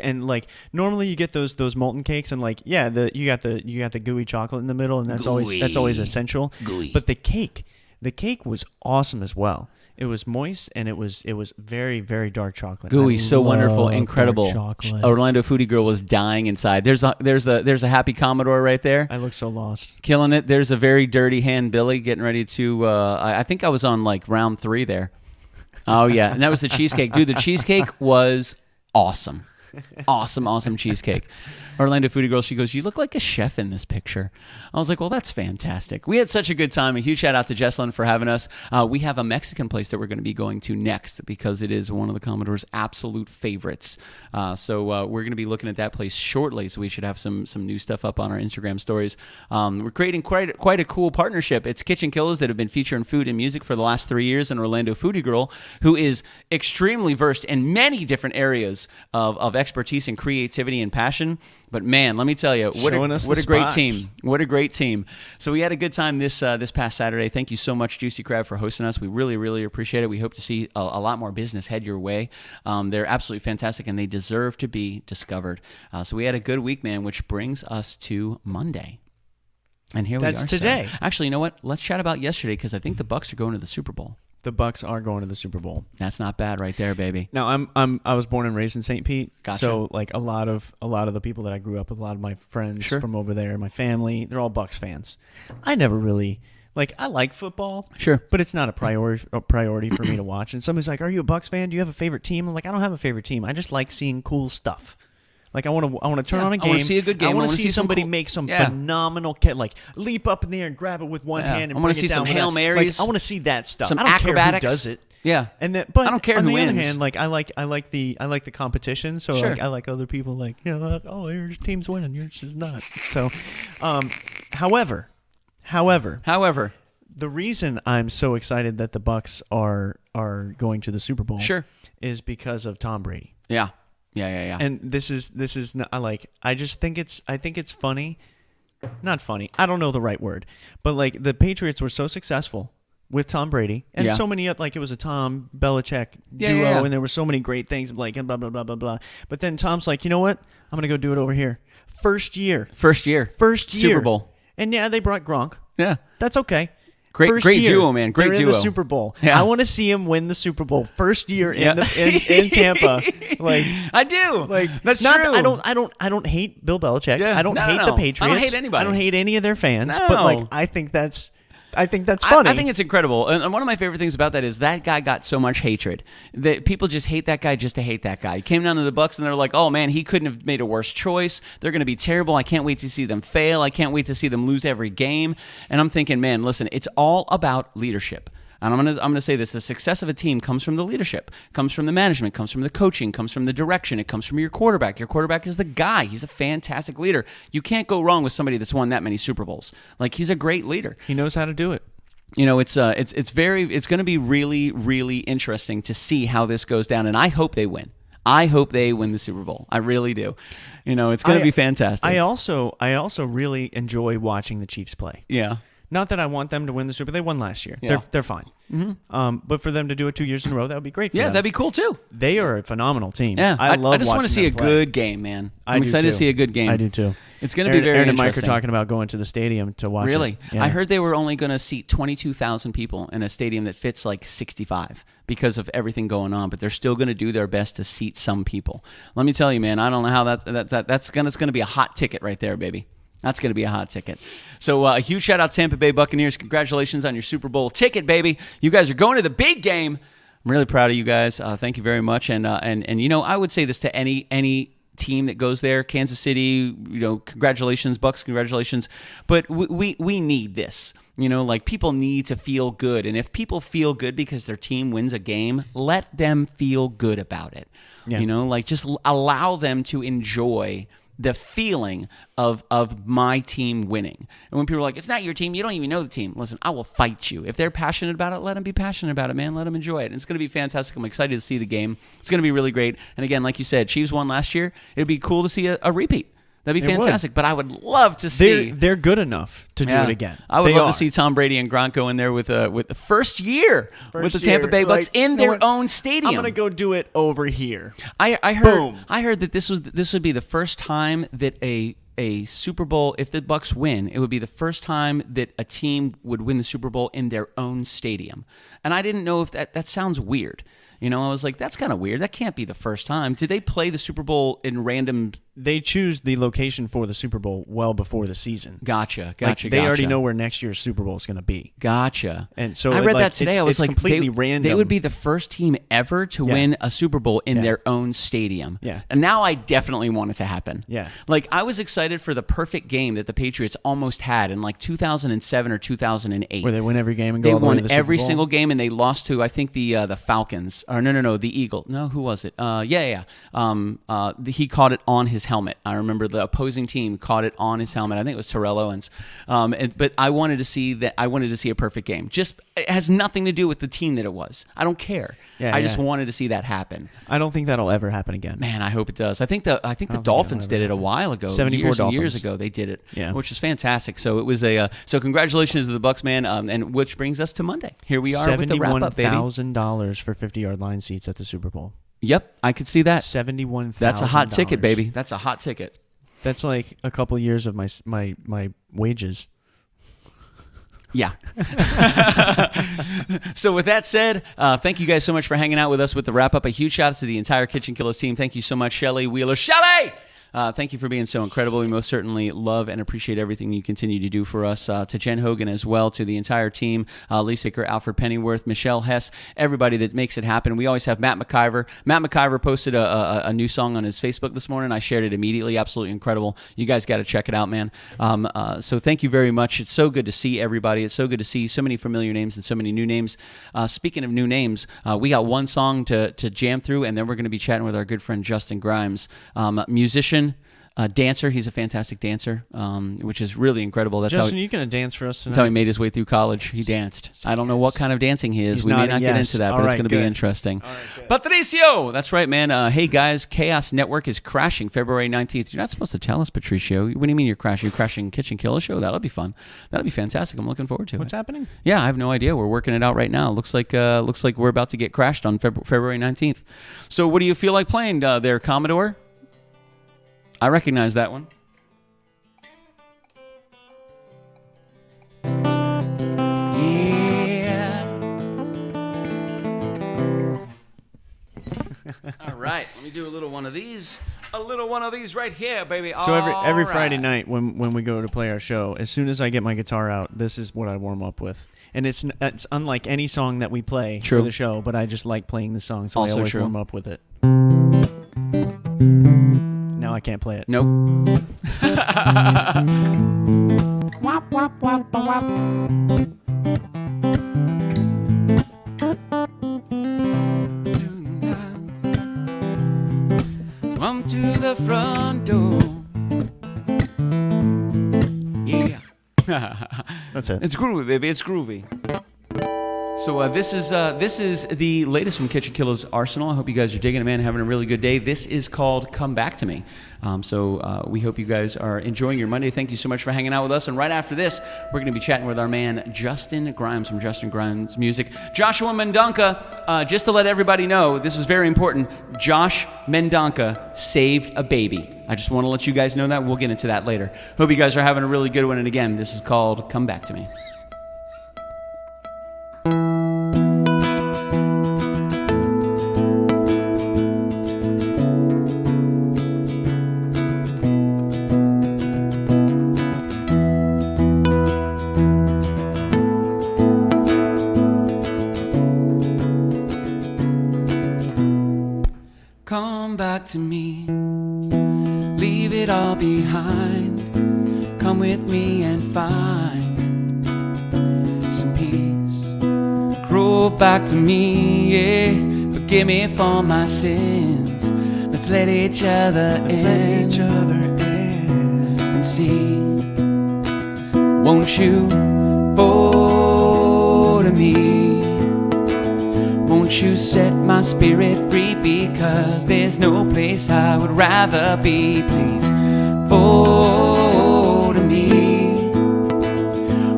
And like normally you get those molten cakes and like you got the gooey chocolate in the middle and that's always essential. Gooey. But the cake was awesome as well. It was moist and it was very, very dark chocolate. Gooey, so wonderful, incredible. Orlando Foodie Girl was dying inside. There's a happy Commodore right there. I look so lost. Killing it. There's a very dirty hand Billy getting ready to I think I was on like round 3 there. Oh, yeah. And that was the cheesecake. Dude, the cheesecake was awesome. Awesome cheesecake. Orlando Foodie Girl, she goes, you look like a chef in this picture. I was like, well, that's fantastic. We had such a good time. A huge shout out to Jesselyn for having us. We have a Mexican place that we're going to be going to next because it is one of the Commodore's absolute favorites. So we're going to be looking at that place shortly. So we should have some new stuff up on our Instagram stories. We're creating quite a cool partnership. It's KitchenKillaz that have been featuring food and music for the last 3 years, and Orlando Foodie Girl, who is extremely versed in many different areas of expertise and creativity and passion. But man, let me tell you, what a great team. What a great team. So we had a good time this past Saturday. Thank you so much, Juicy Crab, for hosting us. We really, really appreciate it. We hope to see a lot more business head your way. They're absolutely fantastic, and they deserve to be discovered. So we had a good week, man, which brings us to Monday. And here we are. That's today. Actually, you know what? Let's chat about yesterday because I think the Bucs are going to the Super Bowl. The Bucs are going to the Super Bowl. That's not bad right there, baby. Now I was born and raised in St. Pete. Gotcha. So like a lot of the people that I grew up with, a lot of my friends from over there, my family, they're all Bucs fans. I never really I like football. Sure. But it's not a priority for me to watch. And somebody's like, "Are you a Bucs fan? Do you have a favorite team?" I'm like, "I don't have a favorite team. I just like seeing cool stuff." Like I want to turn on a game. I want to see a good game. I want to see somebody make some phenomenal leap up in the air and grab it with one hand. And I want to see some Hail Marys. I want to see that stuff. Some I don't acrobatics. Care who does it. Yeah, But I don't care on who the wins. other hand, I like the competition. So I like other people your team's winning, yours is not. So, however, the reason I'm so excited that the Bucs are going to the Super Bowl, is because of Tom Brady. Yeah. And this is not, I just think it's funny, not funny. I don't know the right word, but the Patriots were so successful with Tom Brady and so many it was a Tom Belichick duo and there were so many great things and blah blah blah blah blah. But then Tom's like, you know what? I'm gonna go do it over here. First year Super Bowl. And they brought Gronk. Yeah, that's okay. Great duo, man. Great duo. In the Super Bowl. Yeah. I want to see him win the Super Bowl first year in Tampa. I do. That's true. I don't hate Bill Belichick. Yeah. I don't hate the Patriots. I don't hate anybody. I don't hate any of their fans. No. But I think that's funny. I think it's incredible. And one of my favorite things about that is that guy got so much hatred. That people just hate that guy just to hate that guy. He came down to the Bucs and they're like, oh man, he couldn't have made a worse choice. They're going to be terrible. I can't wait to see them fail. I can't wait to see them lose every game. And I'm thinking, man, listen, it's all about leadership. And I'm gonna say this: the success of a team comes from the leadership, comes from the management, comes from the coaching, comes from the direction. It comes from your quarterback. Your quarterback is the guy. He's a fantastic leader. You can't go wrong with somebody that's won that many Super Bowls. He's a great leader. He knows how to do it. it's going to be really, really interesting to see how this goes down, and I hope they win. I hope they win the Super Bowl. I really do. It's going to be fantastic. I also really enjoy watching the Chiefs play. Yeah. Not that I want them to win the Super Bowl. They won last year. Yeah. They're fine. Mm-hmm. But for them to do it 2 years in a row, that would be great for them. That'd be cool too. They are a phenomenal team. Yeah. I just want to see a good game, man. I'm excited to see a good game. I do too. It's going to be very Aaron interesting. and Mike are talking about going to the stadium to watch Really? it. Yeah. I heard they were only going to seat 22,000 people in a stadium that fits like 65 because of everything going on, but they're still going to do their best to seat some people. Let me tell you, man, I don't know how that's going to be a hot ticket right there, baby. That's going to be a hot ticket. So a huge shout out Tampa Bay Buccaneers. Congratulations on your Super Bowl ticket, baby. You guys are going to the big game. I'm really proud of you guys. Thank you very much. And I would say this to any team that goes there. Kansas City, congratulations. Bucs, congratulations. But we need this. Like people need to feel good. And if people feel good because their team wins a game, let them feel good about it. Yeah. Just allow them to enjoy the feeling of my team winning. And when people are like, it's not your team, you don't even know the team. Listen, I will fight you. If they're passionate about it, let them be passionate about it, man. Let them enjoy it. And it's going to be fantastic. I'm excited to see the game. It's going to be really great. And again, like you said, Chiefs won last year. It'd be cool to see a repeat. That'd be fantastic. But I would love to see. They're good enough to do it again. I would love to see Tom Brady and Gronk in there with the first year with the Tampa Bay Bucs in their own stadium. I'm gonna go do it over here. I heard that this would be the first time that a Super Bowl, if the Bucs win, it would be the first time that a team would win the Super Bowl in their own stadium. And I didn't know if that sounds weird. I was like, that's kind of weird. That can't be the first time. Did they play the Super Bowl in random? They choose the location for the Super Bowl well before the season. Gotcha. They already know where next year's Super Bowl is going to be. Gotcha. And so I read that today. I was like, completely random. They would be the first team ever to win a Super Bowl in their own stadium. Yeah. And now I definitely want it to happen. Yeah. Like I was excited for the perfect game that the Patriots almost had in like 2007 or 2008. Where they win every game and go all the way to the Super Bowl? They won every single game and they lost to, I think, the Falcons. Or no, the Eagles. No, who was it? He caught it on his helmet. I remember the opposing team caught it on his helmet. I think it was Terrell Owens. But I wanted to see that. I wanted to see a perfect game. Just it has nothing to do with the team that it was. I don't care. I just wanted to see that happen. I don't think that'll ever happen again. Man, I hope it does. I think the Dolphins did it a while ago. 74 Dolphins. Years ago they did it. Which is fantastic. So it was so congratulations to the Bucs, man. And which brings us to Monday. Here we are with the wrap up, baby. $71,000 for 50-yard line seats at the Super Bowl. Yep, I could see that. $71,000. That's a hot ticket, baby. That's a hot ticket. That's like a couple years of my wages. Yeah. So with that said, thank you guys so much for hanging out with us with the wrap up. A huge shout out to the entire KitchenKillaz team. Thank you so much, Shelly Wheeler. Shelly! Thank you for being so incredible. We most certainly love and appreciate everything you continue to do for us. To Jen Hogan as well, to the entire team, Lisa Aker, Alfred Pennyworth, Michelle Hess, everybody that makes it happen. We always have Matt McIver. Matt McIver posted a new song on his Facebook this morning. I shared it immediately. Absolutely incredible. You guys got to check it out, man. So thank you very much. It's so good to see everybody. It's so good to see so many familiar names and so many new names. Speaking of new names, we got one song to jam through, and then we're going to be chatting with our good friend Justin Grimes, musician, dancer. He's a fantastic dancer, which is really incredible. Justin, you gonna dance for us tonight? That's how he made his way through college. He danced. I don't know what kind of dancing he is. We may not get into that, but it's going to be interesting. Patricio! That's right, man. Hey, guys, Chaos Network is crashing February 19th. You're not supposed to tell us, Patricio. What do you mean you're crashing? You're crashing KitchenKillaz show? That'll be fun. That'll be fantastic. I'm looking forward to it. What's happening? Yeah, I have no idea. We're working it out right now. Looks like we're about to get crashed on February 19th. So what do you feel like playing there, Commodore? I recognize that one. Yeah. All right, let me do a little one of these. A little one of these right here, baby. So every Friday night when we go to play our show, as soon as I get my guitar out, this is what I warm up with. And it's unlike any song that we play for the show, but I just like playing the song, so I always warm up with it. Now I can't play it. Nope. Wop, wop, wop, wop. Come to the front door. Yeah. That's it. It's groovy, baby. It's groovy. So this is the latest from KitchenKillaz arsenal. I hope you guys are digging it, man. Having a really good day. This is called "Come Back to Me." So we hope you guys are enjoying your Monday. Thank you so much for hanging out with us. And right after this, we're going to be chatting with our man Justin Grimes from Justin Grimes Music. Joshua Mendonca, just to let everybody know, this is very important. Josh Mendonca saved a baby. I just want to let you guys know that. We'll get into that later. Hope you guys are having a really good one. And again, this is called "Come Back to Me." Come back to me, leave it all behind. Come with me and find some peace. Grow back to me, yeah. Forgive me for my sins. Let's let each other in. And see, won't you fall to me? Won't you set my spirit free? Because there's no place I would rather be. Please fall to me.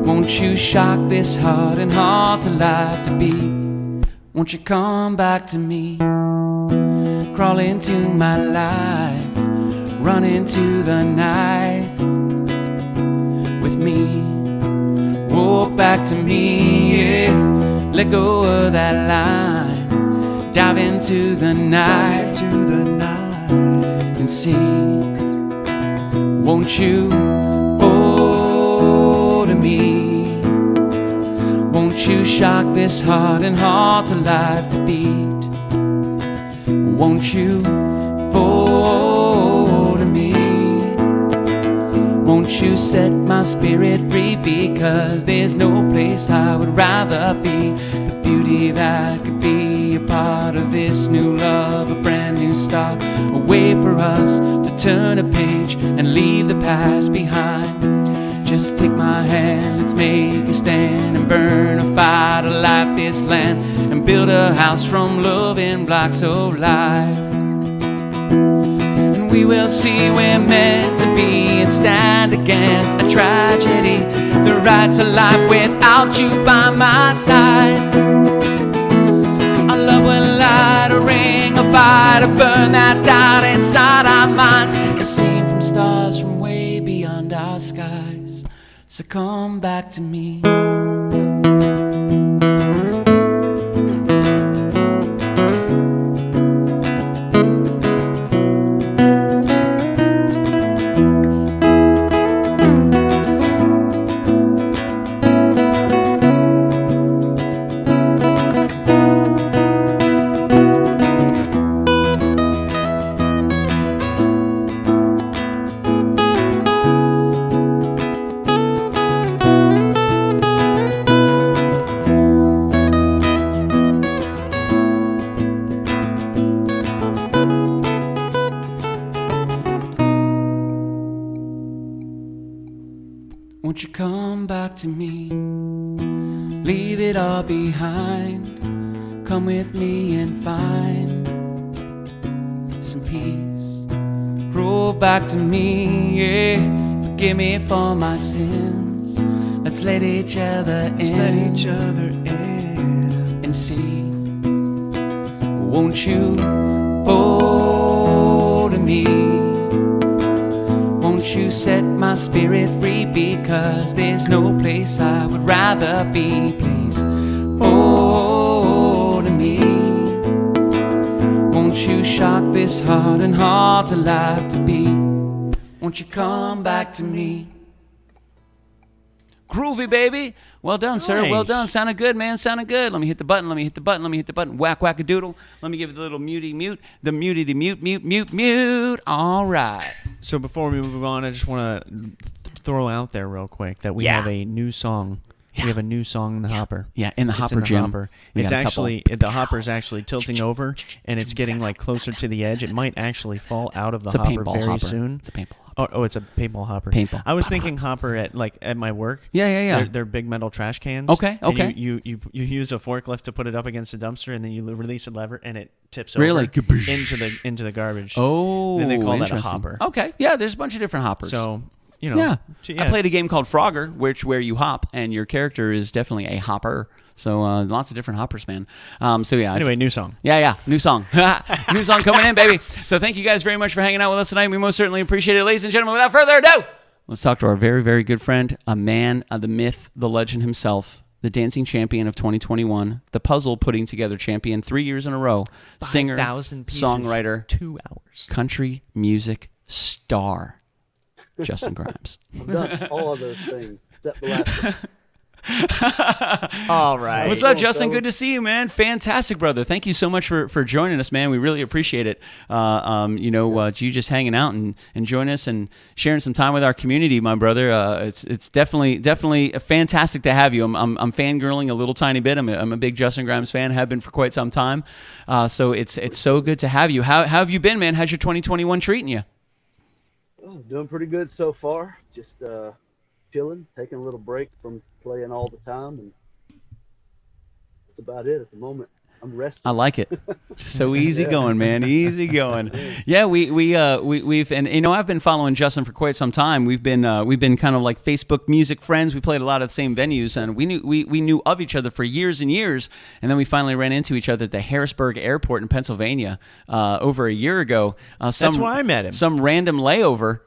Won't you shock this heart and heart to life to beat? Won't you come back to me? Crawl into my life, run into the night with me. Walk back to me, yeah. Let go of that line. Dive into the night and see. Won't you fall to me? Won't you shock this heart and heart to life to beat? Won't you fall to me? Won't you set my spirit free? Because there's no place I would rather be. The beauty that could be a part of this new love, a brand new start, a way for us to turn a page and leave the past behind. Just take my hand, let's make a stand and burn a fire to light this land and build a house from loving blocks of life. And we will see we're meant to be and stand against a tragedy. The right to life without you by my side. Our love will light a ring of fire to burn that doubt inside our minds. It's seen from stars from way beyond our skies. So come back to me. Won't you come back to me? Leave it all behind. Come with me and find some peace. Roll back to me, yeah. Forgive me for my sins. Let's let each other in. And see, won't you fall to me? Won't you set my spirit free? Because there's no place I would rather be. Please fall to me. Won't you shock this heart and heart to life to beat? Won't you come back to me? Groovy, baby. Well done, sir. Nice. Well done. Sounded good, man. Sounded good. Let me hit the button. Let me hit the button. Let me hit the button. Whack, whack a doodle. Let me give it the little mutey mute. The mutey to mute, mute, mute, mute. All right. So before we move on, I just want to throw out there real quick that we have a new song. We have a new song in the hopper. Yeah, in the It's hopper, in the Jim. hopper. We It's got a actually the hopper's actually tilting over, and it's getting like closer to the edge. It might actually fall out of the It's a hopper paintball very hopper. soon. It's a paintball hopper. Oh, it's a paintball hopper. Paintball. I was thinking hopper at my work. Yeah. They're big metal trash cans. Okay. And you use a forklift to put it up against a dumpster, and then you release a lever, and it tips Really? over into the garbage. Oh, and they call that a interesting. hopper. Okay. Yeah, there's a bunch of different hoppers. So, Yeah. I played a game called Frogger, where you hop, and your character is definitely a hopper. So lots of different hoppers, man. Anyway, new song. Yeah, new song. New song coming in, baby. So thank you guys very much for hanging out with us tonight. We most certainly appreciate it. Ladies and gentlemen, without further ado, let's talk to our very, very good friend, a man of the myth, the legend himself, the dancing champion of 2021, the puzzle putting together champion 3 years in a row, singer, 5,000 pieces, songwriter, 2 hours, country music star, Justin Grimes. I've done all of those things except the last one. All right. What's up, Justin? Good to see you, man. Fantastic, brother. Thank you so much for joining us, man. We really appreciate it. You just hanging out and joining us and sharing some time with our community, my brother. It's definitely fantastic to have you. I'm fangirling a little tiny bit. I'm a big Justin Grimes fan. Have been for quite some time. So it's so good to have you. How have you been, man? How's your 2021 treating you? Oh, doing pretty good so far. Just chilling, taking a little break from playing all the time, and that's about it at the moment. I'm resting. I like it. Just so easy going, man. Easy going. Yeah, we've and I've been following Justin for quite some time. We've been kind of like Facebook music friends. We played a lot of the same venues, and we knew of each other for years and years. And then we finally ran into each other at the Harrisburg Airport in Pennsylvania over a year ago. That's where I met him. Some random layover.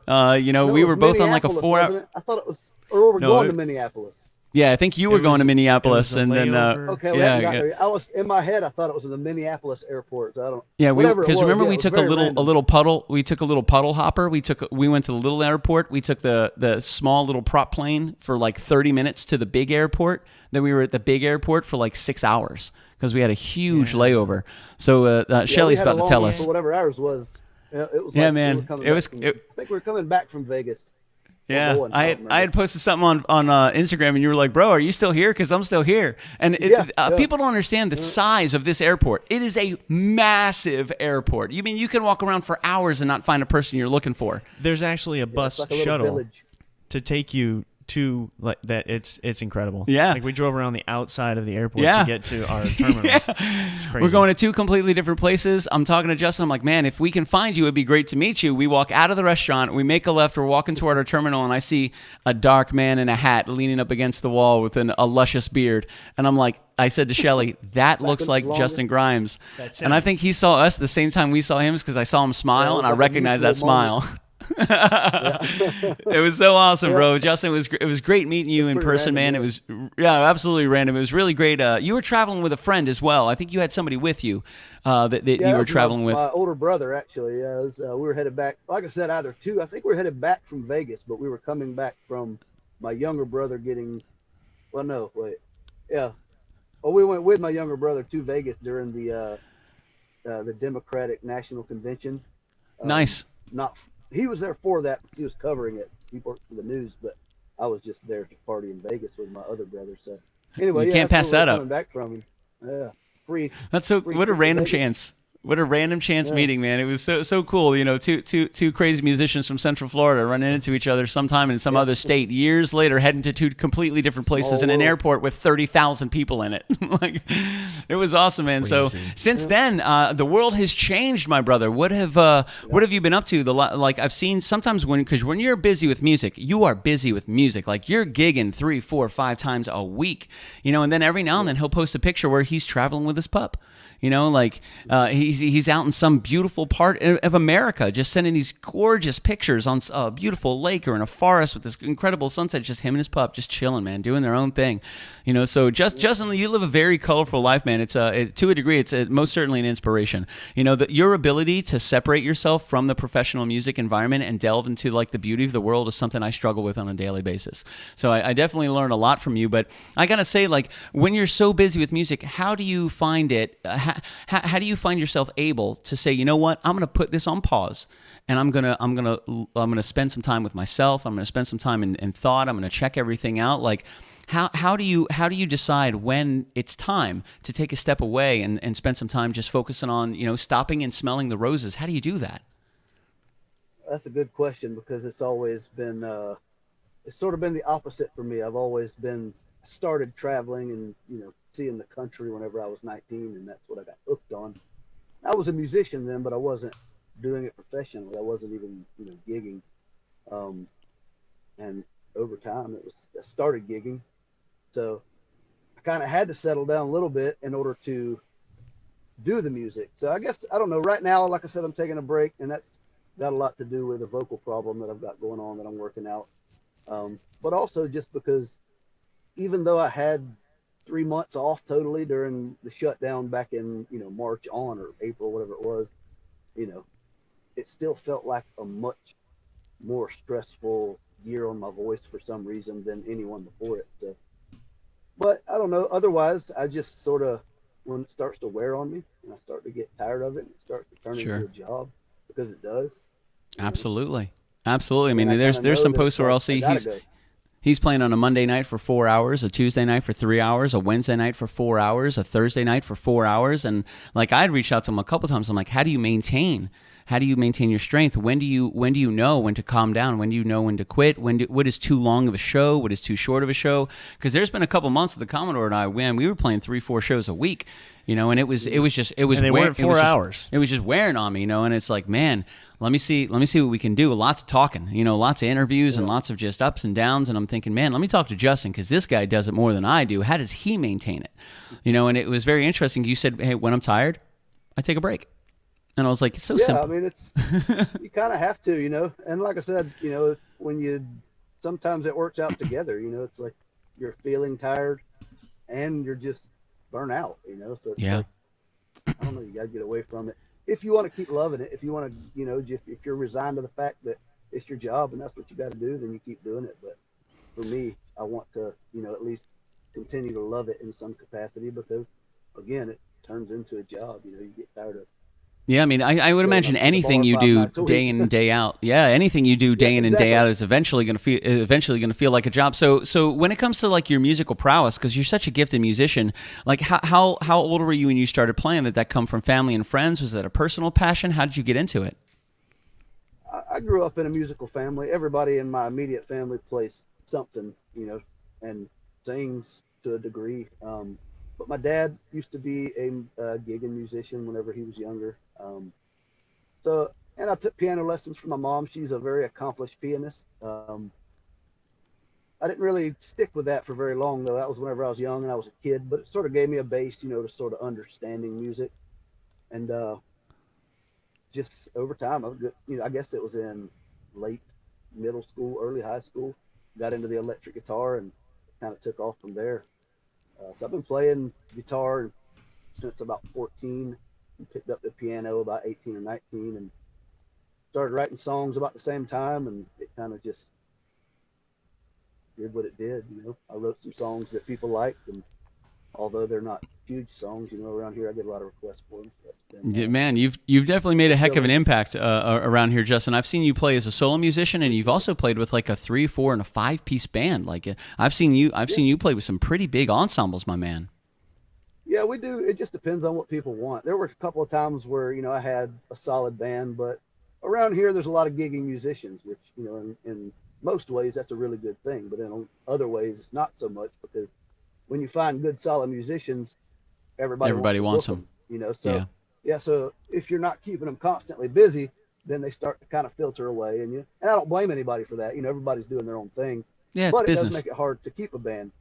We were both on like a 4-hour. I thought it was, or we were going to Minneapolis. Yeah, I think you were going to Minneapolis, and then okay, we haven't got there. I was in my head. I thought it was in the Minneapolis airport. So I don't. Yeah, because remember we took a little puddle. We took a little puddle hopper. We went to the little airport. We took the small little prop plane for like 30 minutes to the big airport. Then we were at the big airport for like 6 hours because we had a huge layover. So Shelly's about to tell us. For whatever ours was. It was. Yeah, man. I think we were coming back from Vegas. Yeah, I had posted something on Instagram, and you were like, "Bro, are you still here? Because I'm still here." And people don't understand the size of this airport. It is a massive airport. You mean you can walk around for hours and not find a person you're looking for? There's actually a bus shuttle to take you to like that. It's incredible. Yeah, like we drove around the outside of the airport to get to our terminal. It's crazy. We're going to 2 completely different places. I'm talking to Justin. I'm like, man, if we can find you, it'd be great to meet you. We walk out of the restaurant. We make a left. We're walking toward our terminal, and I see a dark man in a hat leaning up against the wall with a luscious beard. And I'm like, I said to Shelly, that looks like Justin Grimes. That's him. And I think he saw us the same time we saw him because I saw him smile, and I recognized that smile. It was so awesome, bro. Justin, it was great meeting you in person, man. It was absolutely random. It was really great. You were traveling with a friend as well. I think you had somebody with you that you were traveling with. My older brother, actually. We were headed back. Like I said, I think we were headed back from Vegas, but we were coming back from my younger brother getting. Well, no, wait, yeah. Well, we went with my younger brother to Vegas during the Democratic National Convention. Nice. He was there for that. He was covering it. He worked for the news, but I was just there to party in Vegas with my other brother. So anyway, you can't pass that up. Coming back from him. Yeah, free. That's so. What a random chance. What a random chance meeting, man. It was so cool. Two crazy musicians from Central Florida running into each other sometime in some other state. Years later, heading to 2 completely different places in an airport with 30,000 people in it. Like, it was awesome, man. Crazy. So since then, the world has changed, my brother. What have you been up to? Like I've seen sometimes because when you're busy with music, you are busy with music. Like you're gigging 3, 4, 5 times a week. And then every now and then he'll post a picture where he's traveling with his pup. He's out in some beautiful part of America, just sending these gorgeous pictures on a beautiful lake or in a forest with this incredible sunset. Just him and his pup, just chilling, man, doing their own thing. So Justin, you live a very colorful life, man. It's to a degree, it's most certainly an inspiration. Your ability to separate yourself from the professional music environment and delve into like the beauty of the world is something I struggle with on a daily basis. So I definitely learn a lot from you. But I gotta say, like when you're so busy with music, how do you find it? How do you find yourself able to say, you know what, I'm going to put this on pause, and I'm gonna spend some time with myself. I'm going to spend some time in thought. I'm going to check everything out. Like, how do you decide when it's time to take a step away and spend some time just focusing on stopping and smelling the roses? How do you do that? that's a good question because it's always been it's sort of been the opposite for me. I've always been started traveling and seeing the country whenever I was 19, and that's what I got hooked on. I was a musician then, but I wasn't doing it professionally. I wasn't even gigging. And over time, I started gigging, so I kind of had to settle down a little bit in order to do the music. So I guess I don't know. Right now, like I said, I'm taking a break, and that's got a lot to do with a vocal problem that I've got going on that I'm working out. But also just because even though I had 3 months off totally during the shutdown back in March on or April, whatever it was, it still felt like a much more stressful year on my voice for some reason than anyone before it. So, but I don't know. Otherwise, I just sort of, when it starts to wear on me and I start to get tired of it, it starts to turn into a job because it does. Absolutely. Absolutely. I mean, there's some posts where I'll see he's playing on a Monday night for 4 hours, a Tuesday night for 3 hours, a Wednesday night for 4 hours, a Thursday night for 4 hours. And like I'd reached out to him a couple times. I'm like, how do you maintain your strength? When do you know when to calm down? When do you know when to quit? What is too long of a show? What is too short of a show? Because there's been a couple months with the Commodore and I when we were playing 3-4 shows a week, and it was just and they weren't 4 hours. It was just wearing on me, and it's like, man, let me see what we can do. Lots of talking, lots of interviews and lots of just ups and downs. And I'm thinking, man, let me talk to Justin because this guy does it more than I do. How does he maintain it? And it was very interesting. You said, hey, when I'm tired, I take a break. And I was like, it's so simple. I mean, it's you kind of have to, and like I said, when sometimes it works out together, it's like you're feeling tired and you're just burnt out, so it's like, I don't know, you got to get away from it. If you want to keep loving it, if you want to, if you're resigned to the fact that it's your job and that's what you got to do, then you keep doing it. But for me, I want to, at least continue to love it in some capacity because, again, it turns into a job. You get tired of. Yeah, I mean, I would imagine anything you do day in and day out. Yeah, anything you do day in and day out is eventually going to feel like a job. So when it comes to like your musical prowess, because you're such a gifted musician, like how old were you when you started playing? Did that come from family and friends? Was that a personal passion? How did you get into it? I grew up in a musical family. Everybody in my immediate family plays something, and sings to a degree. But my dad used to be a gigging musician whenever he was younger. And I took piano lessons from my mom. She's a very accomplished pianist. I didn't really stick with that for very long, though. That was whenever I was young and I was a kid, but it sort of gave me a base, to sort of understanding music. And just over time, I guess it was in late middle school, early high school, got into the electric guitar and kind of took off from there. So I've been playing guitar since about 14. And picked up the piano about 18 or 19 and started writing songs about the same time, and it kind of just did what it did. I wrote some songs that people liked, and although they're not huge songs, around here I get a lot of requests for them. So that's been, man, you've definitely made a heck of an impact around here, Justin. I've seen you play as a solo musician, and you've also played with like a 3, 4, and a 5-piece band. Like I've seen you play with some pretty big ensembles, my man. Yeah, we do. It just depends on what people want. There were a couple of times where, I had a solid band, but around here there's a lot of gigging musicians, which, in most ways that's a really good thing. But in other ways it's not so much because when you find good solid musicians, everybody wants them. So so if you're not keeping them constantly busy, then they start to kind of filter away. And I don't blame anybody for that. Everybody's doing their own thing. Yeah, but business. It does make it hard to keep a band.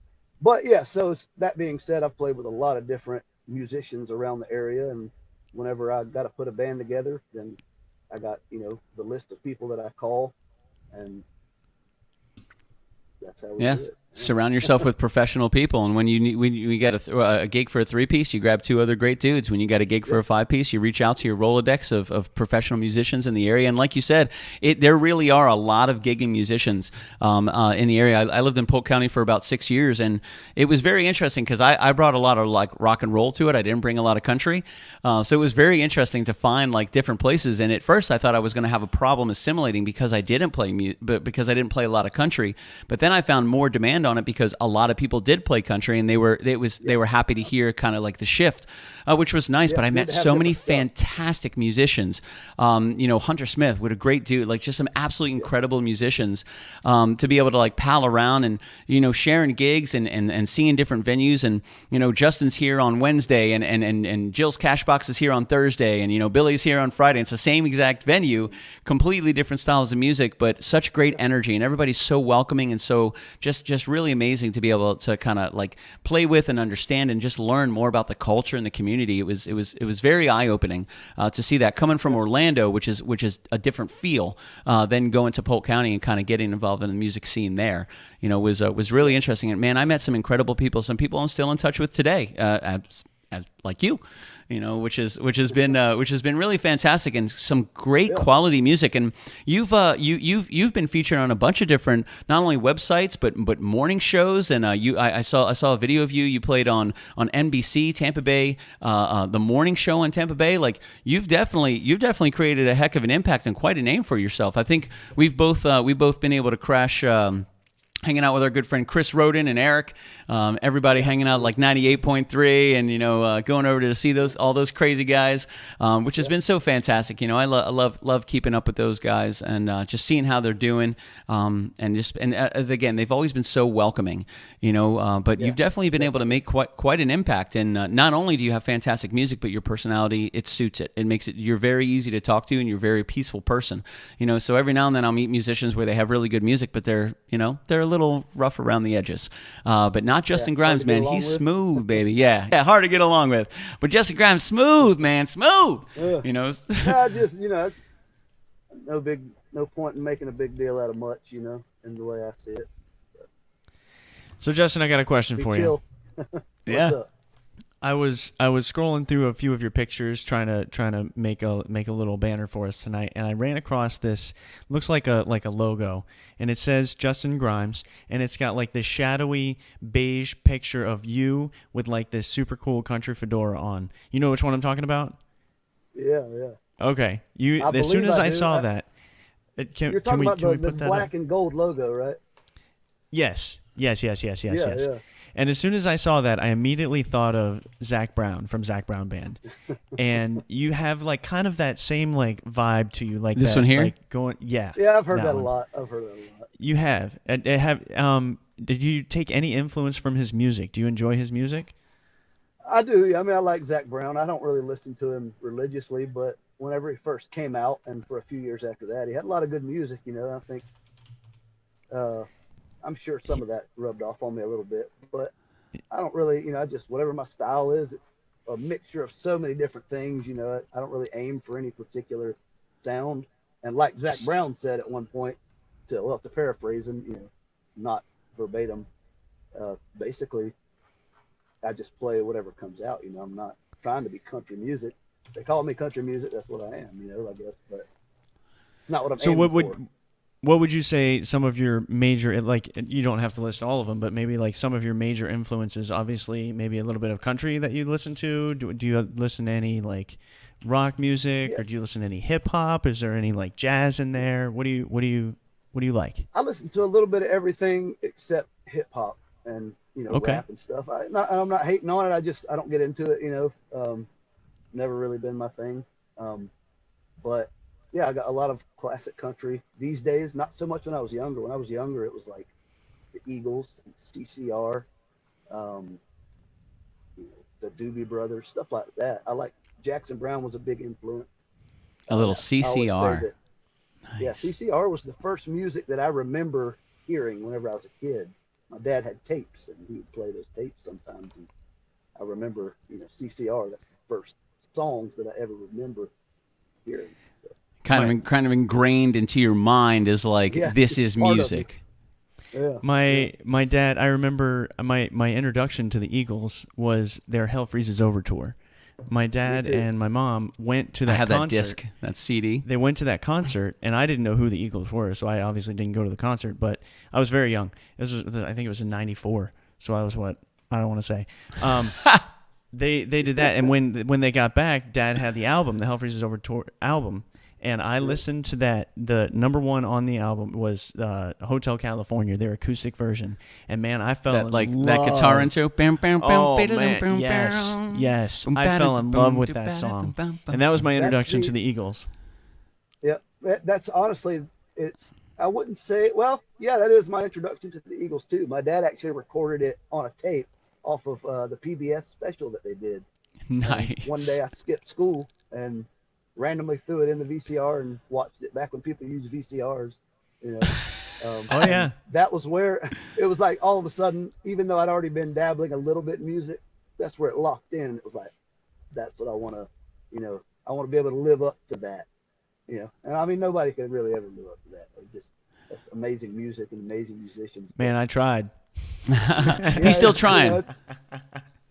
But yeah, so that being said, I've played with a lot of different musicians around the area, and whenever I got to put a band together, then I got the list of people that I call, and that's how we do it. Surround yourself with professional people, and when you get a gig for a 3-piece, you grab 2 other great dudes. When you got a gig for a 5-piece, you reach out to your Rolodex of professional musicians in the area. And like you said, there really are a lot of gigging musicians in the area. I lived in Polk County for about 6 years, and it was very interesting because I brought a lot of like rock and roll to it. I didn't bring a lot of country, so it was very interesting to find like different places. And at first, I thought I was going to have a problem assimilating because I didn't play a lot of country. But then I found more demand expand on it because a lot of people did play country, and they were happy to hear kind of like the shift, which was nice. But I met so many fantastic musicians. Hunter Smith, what a great dude, like just some absolutely incredible musicians, to be able to like pal around and sharing gigs and seeing different venues. And Justin's here on Wednesday, and Jill's Cashbox is here on Thursday, and Billy's here on Friday. It's the same exact venue, completely different styles of music, but such great energy, and everybody's so welcoming and so just really amazing to be able to kind of like play with and understand and just learn more about the culture and the community. It was very eye opening to see that coming from Orlando, which is a different feel than going to Polk County and kind of getting involved in the music scene there. Was really interesting. And man, I met some incredible people. Some people I'm still in touch with today, like you. Which has been really fantastic, and some great quality music. And you've been featured on a bunch of different, not only websites but morning shows. And I saw a video of you. You played on NBC Tampa Bay, the morning show on Tampa Bay. Like you've definitely created a heck of an impact and quite a name for yourself. I think we've both been able to crash. Hanging out with our good friend Chris Roden and Eric, everybody hanging out like 98.3, and going over to see all those crazy guys, which has been so fantastic. I love keeping up with those guys and just seeing how they're doing, and again, they've always been so welcoming. But you've definitely been able to make quite an impact. And not only do you have fantastic music, but your personality, it suits it. It makes it, you're very easy to talk to, and you're a very peaceful person. So every now and then I'll meet musicians where they have really good music, but they're a little rough around the edges. But not Justin Grimes, man. He's smooth, baby. Yeah, hard to get along with. But Justin Grimes, smooth, man, smooth. I just, no point in making a big deal out of much, in the way I see it. So Justin, I got a question for you. Yeah. Up? I was scrolling through a few of your pictures trying to make a little banner for us tonight, and I ran across this, looks like a logo, and it says Justin Grimes, and it's got like this shadowy beige picture of you with like this super cool country fedora on. You know which one I'm talking about? Yeah. Okay. As soon as I saw that, you're talking about the black and gold logo, right? Yes. Yeah. And as soon as I saw that, I immediately thought of Zach Brown from Zach Brown Band. And you have like kind of that same like vibe to you, like this that, one here. Like going, yeah. Yeah, I've heard that one. a lot. You have. Did you take any influence from his music? Do you enjoy his music? I do. I mean, I like Zach Brown. I don't really listen to him religiously, but whenever he first came out, and for a few years after that, he had a lot of good music. I think. I'm sure some of that rubbed off on me a little bit, but I don't really, I just, whatever my style is, a mixture of so many different things, I don't really aim for any particular sound. And like Zach Brown said at one point, to paraphrase him, not verbatim, basically, I just play whatever comes out, I'm not trying to be country music. They call me country music, that's what I am, I guess, but it's not what I'm aiming for. What would you say some of your major, like, you don't have to list all of them, but maybe like some of your major influences? Obviously, maybe a little bit of country that you listen to. Do you listen to any like rock music, or do you listen to any hip hop? Is there any like jazz in there? What do you like? I listen to a little bit of everything except hip hop and rap and stuff. I'm not hating on it. I don't get into it. Never really been my thing. But yeah, I got a lot of classic country these days. Not so much when I was younger. When I was younger, it was like the Eagles, CCR, the Doobie Brothers, stuff like that. I like Jackson Browne was a big influence. A little CCR. Nice. Yeah, CCR was the first music that I remember hearing whenever I was a kid. My dad had tapes, and he would play those tapes sometimes. And I remember, CCR. That's the first songs that I ever remember hearing. Kind of ingrained into your mind as like, this is music. Yeah. My dad, I remember my introduction to the Eagles was their Hell Freezes Over tour. My dad and my mom went to that concert. I have that disc, that CD. They went to that concert, and I didn't know who the Eagles were, so I obviously didn't go to the concert, but I was very young. I think it was in 94, so I was what? I don't want to say. They did that, and when they got back, Dad had the album, the Hell Freezes Over tour album, And I listened to that. The number one on the album was Hotel California, their acoustic version. And man, I fell in love. That guitar intro. Oh man, yes. I fell in love with that song, and that was my introduction to the Eagles. Yeah, that's honestly, I wouldn't say. Well, yeah, that is my introduction to the Eagles too. My dad actually recorded it on a tape off of the PBS special that they did. Nice. And one day I skipped school and randomly threw it in the VCR and watched it back when people used VCRs. Oh yeah. That was where it was like all of a sudden, even though I'd already been dabbling a little bit in music, that's where it locked in. And it was like, that's what I want to, I want to be able to live up to that. And I mean, nobody could really ever live up to that. That's amazing music and amazing musicians. Man, I tried. He's still trying.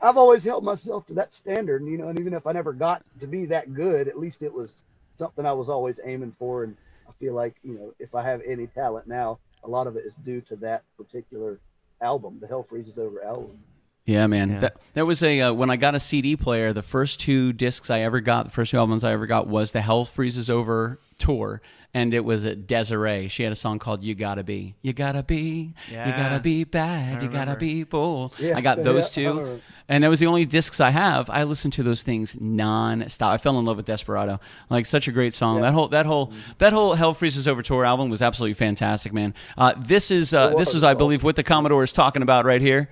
I've always held myself to that standard, and even if I never got to be that good, at least it was something I was always aiming for. And I feel like, if I have any talent now, a lot of it is due to that particular album, the Hell Freezes Over album. Yeah, man. Yeah. That was when I got a CD player, the first two discs I ever got, the first two albums I ever got was the Hell Freezes Over tour, and it was at Desiree. She had a song called You Gotta Be. You gotta be, you gotta be bad, you gotta be bold. Yeah, I got those two, and that was the only discs I have. I listened to those things non-stop. I fell in love with Desperado. Like, such a great song. Yeah. That whole Hell Freezes Over tour album was absolutely fantastic, man. This is I believe what the Commodore is talking about right here.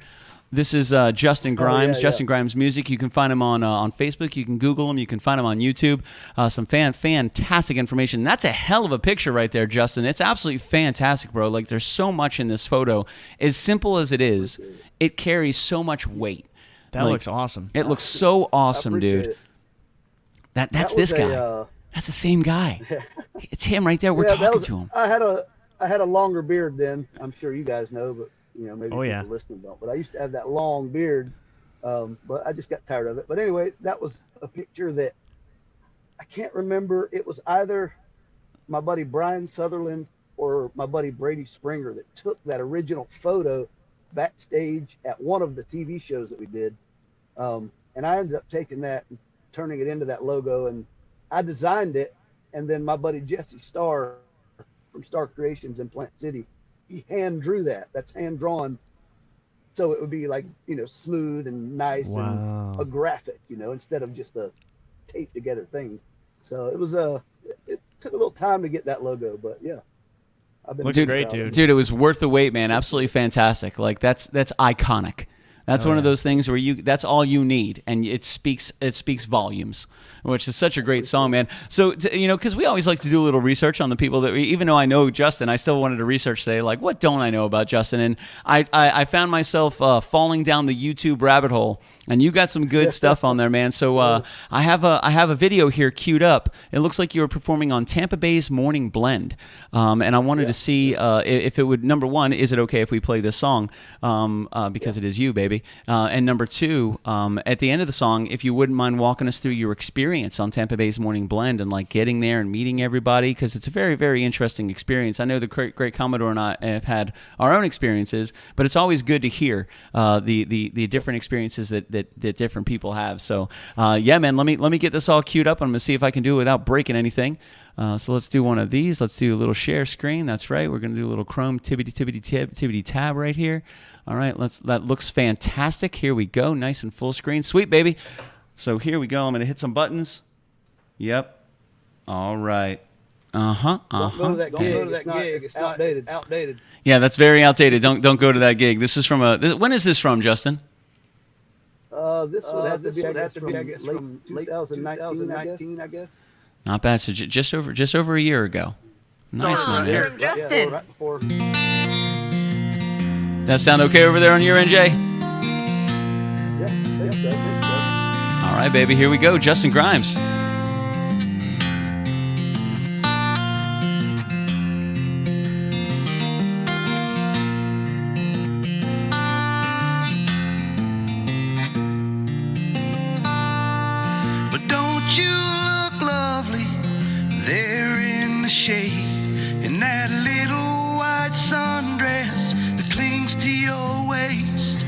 This is Justin Grimes, Justin Grimes Music. You can find him on Facebook. You can Google him. You can find him on YouTube. Some fantastic information. That's a hell of a picture right there, Justin. It's absolutely fantastic, bro. Like, there's so much in this photo. As simple as it is, it carries so much weight. That looks awesome. It looks so awesome, dude. That's this guy. That's the same guy. It's him right there. We're talking to him. I had a longer beard then. I'm sure you guys know, but maybe people listening don't. But I used to have that long beard, but I just got tired of it. But anyway, that was a picture that I can't remember. It was either my buddy Brian Sutherland or my buddy Brady Springer that took that original photo backstage at one of the TV shows that we did. And I ended up taking that and turning it into that logo, and I designed it. And then my buddy Jesse Starr from Star Creations in Plant City, he hand drew that. That's hand drawn, so it would be like, smooth and nice and a graphic, instead of just a taped together thing. So it was it took a little time to get that logo, but yeah, I've been looks great, dude. Dude, it was worth the wait, man. Absolutely fantastic. Like, that's iconic. That's one of those things where that's all you need, and it speaks volumes, which is such a great song, man. So, because we always like to do a little research on the people that even though I know Justin, I still wanted to research today, like, what don't I know about Justin? And I found myself falling down the YouTube rabbit hole, and you got some good stuff on there, man. So I have a video here queued up. It looks like you were performing on Tampa Bay's Morning Blend, and I wanted to see if it would, number one, is it okay if we play this song, because it is you, baby. And number two, at the end of the song, if you wouldn't mind walking us through your experience on Tampa Bay's Morning Blend and like getting there and meeting everybody, because it's a very, very interesting experience. I know the great Commodore and I have had our own experiences, but it's always good to hear the different experiences that different people have. So yeah, man, let me get this all queued up. I'm gonna see if I can do it without breaking anything. So let's do one of these. Let's do a little share screen. That's right. We're going to do a little Chrome tibbity tab right here. All right. That looks fantastic. Here we go. Nice and full screen. Sweet, baby. So here we go. I'm going to hit some buttons. Yep. All right. Don't go to that gig. It's outdated. Yeah, that's very outdated. Don't go to that gig. This is from when is this from, Justin? This would have to be from late 2019, I guess. Not bad. So just over a year ago. Nice, man. You're Justin. Right before. That sound okay over there on your end, Jay? Yeah, I think so. All right, baby. Here we go. Justin Grimes. But don't you look lovely there in the shade, in that little white sundress that clings to your waist?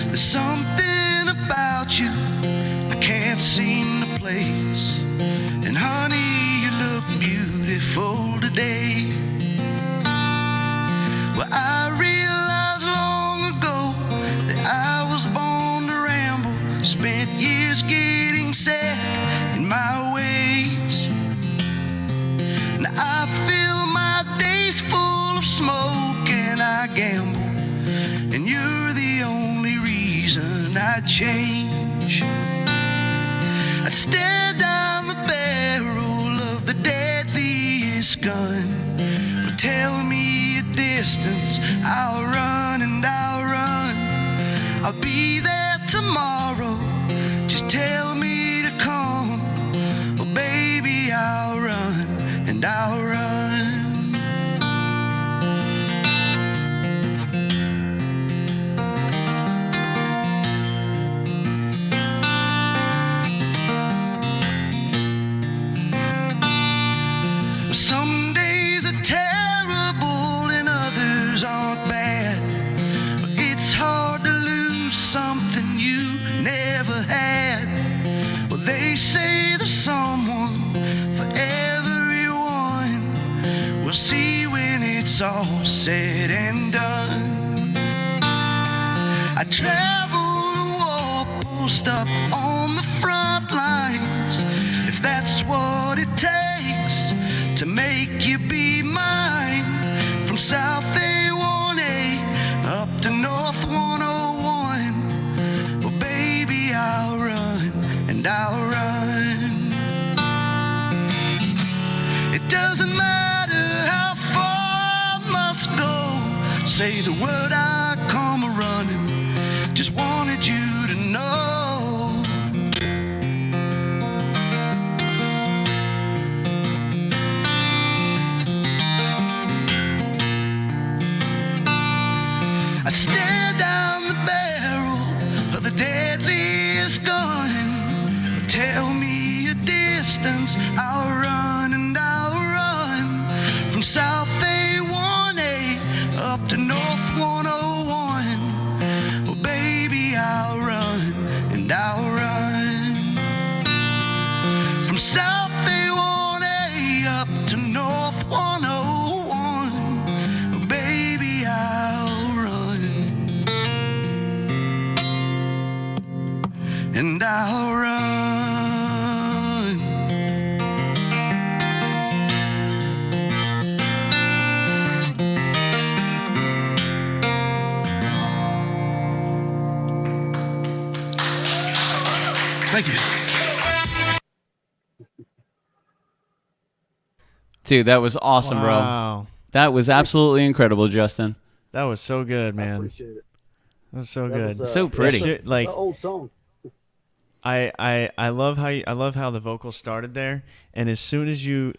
There's something about you I can't seem to place, and honey, you look beautiful beautiful today. Well, I realized long ago that I was born to ramble, spent years getting set in my ways. Now I fill my days full of smoke and I gamble, and you're the only reason I change. I'd stare down the barrel of the deadliest gun. But tell me a distance, I'll run and I'll run. I'll be there tomorrow, just tell me to come. Oh baby, I'll run and I'll run. Some days are terrible and others aren't bad. It's hard to lose something you never had. Well, they say there's someone for everyone. We'll see when it's all said and done. I travel to war, post up on the front lines, if that's what it takes to make you be mine. From South A1A up to North 101. Well, baby, I'll run and I'll run. It doesn't matter how far I must go. Say the word, I come a-running. Just wanted you to know. I stare down the barrel of the deadliest gun. Tell me a distance, I'll run and I'll run. From South A1A up to North 101. Well, baby, I'll run and I'll run. From South A1A up to North 101. Well, baby, I'll run and I'll run. Thank you. Dude, that was awesome, bro. Wow. That was absolutely incredible, Justin. That was so good, I man. appreciate it. That was so That good. was, So pretty. Shit, It's like an old song. I love how the vocals started there, and as soon as you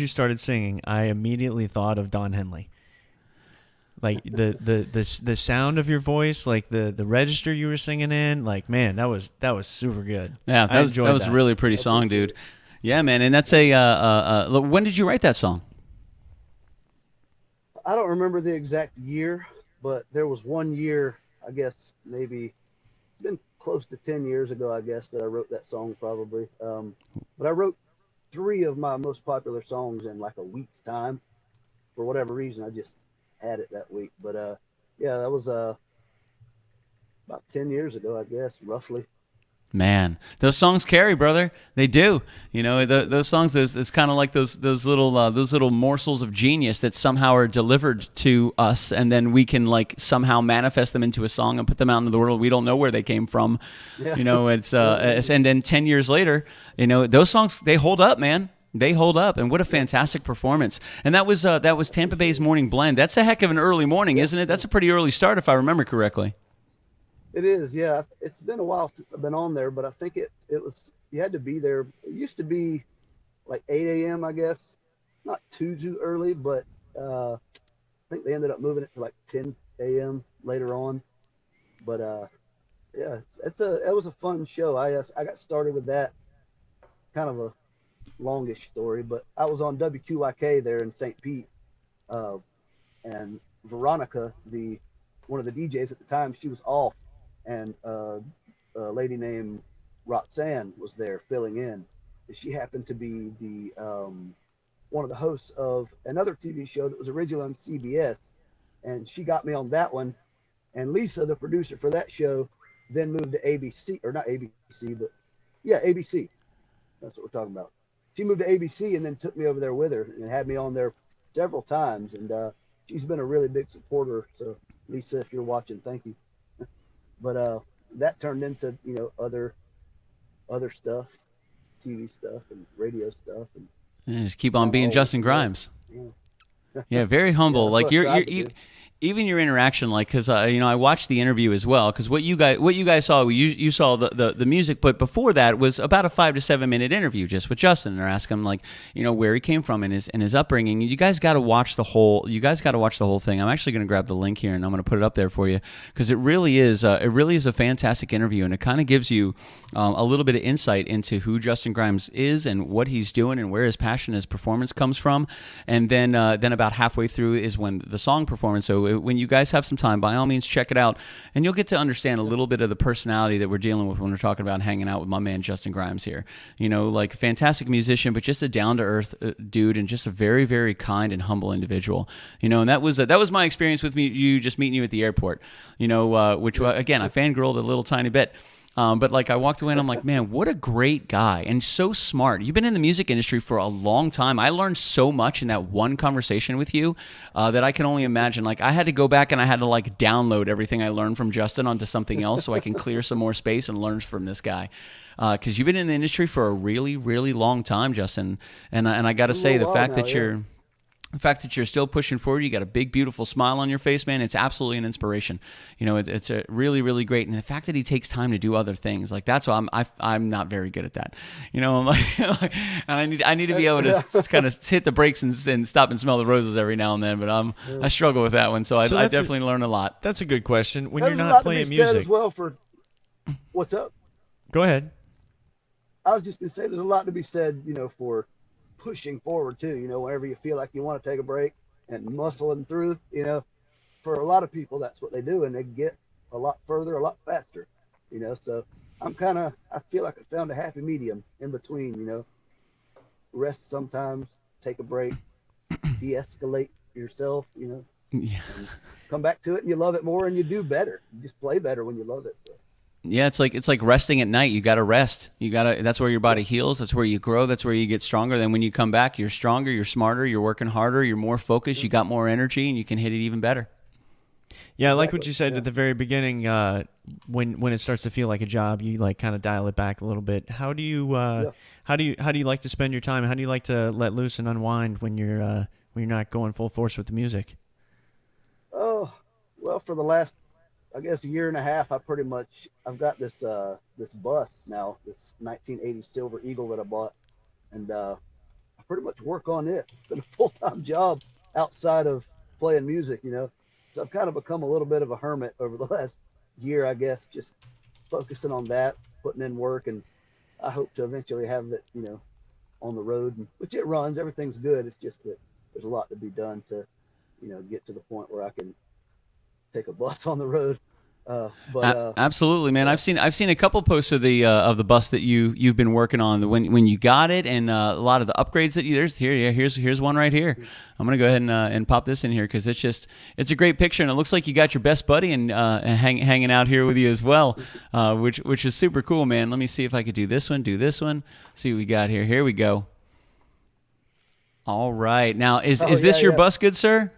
started singing, I immediately thought of Don Henley. Like the sound of your voice, like the register you were singing in, like, man, that was super good. Yeah, I that was enjoyed a really pretty song, dude. Yeah, man, and that's when did you write that song? I don't remember the exact year, but there was one year, I guess maybe it's been close to 10 years ago, I guess, that I wrote that song probably. But I wrote 3 of my most popular songs in like a week's time. For whatever reason, I just had it that week. But yeah, that was about 10 years ago, I guess, roughly. Man, those songs carry, brother. They do. You know, those songs. It's kind of like those little morsels of genius that somehow are delivered to us, and then we can like somehow manifest them into a song and put them out into the world. We don't know where they came from. Yeah. You know, it's and then 10 years later, you know, those songs, they hold up, man. They hold up, and what a fantastic performance! And that was Tampa Bay's Morning Blend. That's a heck of an early morning, isn't it? That's a pretty early start, if I remember correctly. It is, yeah. It's been a while since I've been on there, but I think it was, you had to be there. It used to be like 8 a.m., I guess. Not too early, but I think they ended up moving it to like 10 a.m. later on. But yeah, it was a fun show. I got started with that, kind of a longish story, but I was on WQYK there in St. Pete, and Veronica, one of the DJs at the time, she was off, and a lady named Roxanne was there filling in. She happened to be the one of the hosts of another TV show that was originally on CBS, and she got me on that one. And Lisa, the producer for that show, then moved to ABC, or not ABC, but yeah, ABC. That's what we're talking about. She moved to ABC and then took me over there with her and had me on there several times. And she's been a really big supporter. So Lisa, if you're watching, thank you. But that turned into, other stuff, TV stuff and radio stuff. And just keep on being Justin Grimes. Yeah, very humble. Like you even your interaction, like, because I watched the interview as well, because what you guys saw, you saw the music, but before that was about a 5 to 7 minute interview just with Justin, and they're asking him, like, where he came from and his upbringing. You guys got to watch the whole thing. I'm actually going to grab the link here and I'm going to put it up there for you, because it really is a fantastic interview, and it kind of gives you a little bit of insight into who Justin Grimes is and what he's doing and where his passion, his performance comes from. And then about halfway through is when the song performance. So when you guys have some time, by all means, check it out, and you'll get to understand a little bit of the personality that we're dealing with when we're talking about hanging out with my man Justin Grimes here. Like a fantastic musician, but just a down-to-earth dude, and just a very, very kind and humble individual. And that was my experience with you just meeting you at the airport. Which again, I fangirled a little tiny bit. But like, I walked away and I'm like, man, what a great guy, and so smart. You've been in the music industry for a long time. I learned so much in that one conversation with you that I can only imagine. Like, I had to go back and I had to like download everything I learned from Justin onto something else so I can clear some more space and learn from this guy. Because you've been in the industry for a really, really long time, Justin. And I got to say, the fact that you're still pushing forward, you got a big, beautiful smile on your face, man. It's absolutely an inspiration. It's a really, really great. And the fact that he takes time to do other things, like, that's why I'm not very good at that. I'm like, and I need to be able to kind of hit the brakes and stop and smell the roses every now and then. But I struggle with that one, so I definitely learn a lot. That's a good question. When There's you're a not lot playing to be said music, as well for what's up. Go ahead. I was just gonna say, there's a lot to be said, for pushing forward too. Whenever you feel like you want to take a break and muscling through, for a lot of people, that's what they do, and they get a lot further, a lot faster. So I feel like I found a happy medium in between. Rest sometimes, take a break, de-escalate yourself, Yeah. and come back to it, and you love it more, and you do better. You just play better when you love it. So. Yeah, it's like resting at night. You got to rest. That's where your body heals. That's where you grow. That's where you get stronger. Then when you come back, you're stronger, you're smarter, you're working harder, you're more focused, you got more energy, and you can hit it even better. Yeah, I like what you said at the very beginning. When it starts to feel like a job, you like kind of dial it back a little bit. How do you how do you like to spend your time? How do you like to let loose and unwind when you're not going full force with the music? Oh, well, for the last, I guess, a year and a half, I've got this bus now, this 1980 Silver Eagle that I bought, and I pretty much work on it. It's been a full-time job outside of playing music, So I've kind of become a little bit of a hermit over the last year, I guess, just focusing on that, putting in work, and I hope to eventually have it, on the road, which it runs. Everything's good. It's just that there's a lot to be done to, get to the point where I can take a bus on the road. Absolutely, man. I've seen a couple posts of the bus that you've been working on when you got it, and a lot of the upgrades that here's one right here. I'm gonna go ahead and pop this in here because it's a great picture, and it looks like you got your best buddy and hanging out here with you as well, which is super cool, man. Let me see if I could do this one. See what we got here. Here we go. All right, now is this your bus, good sir?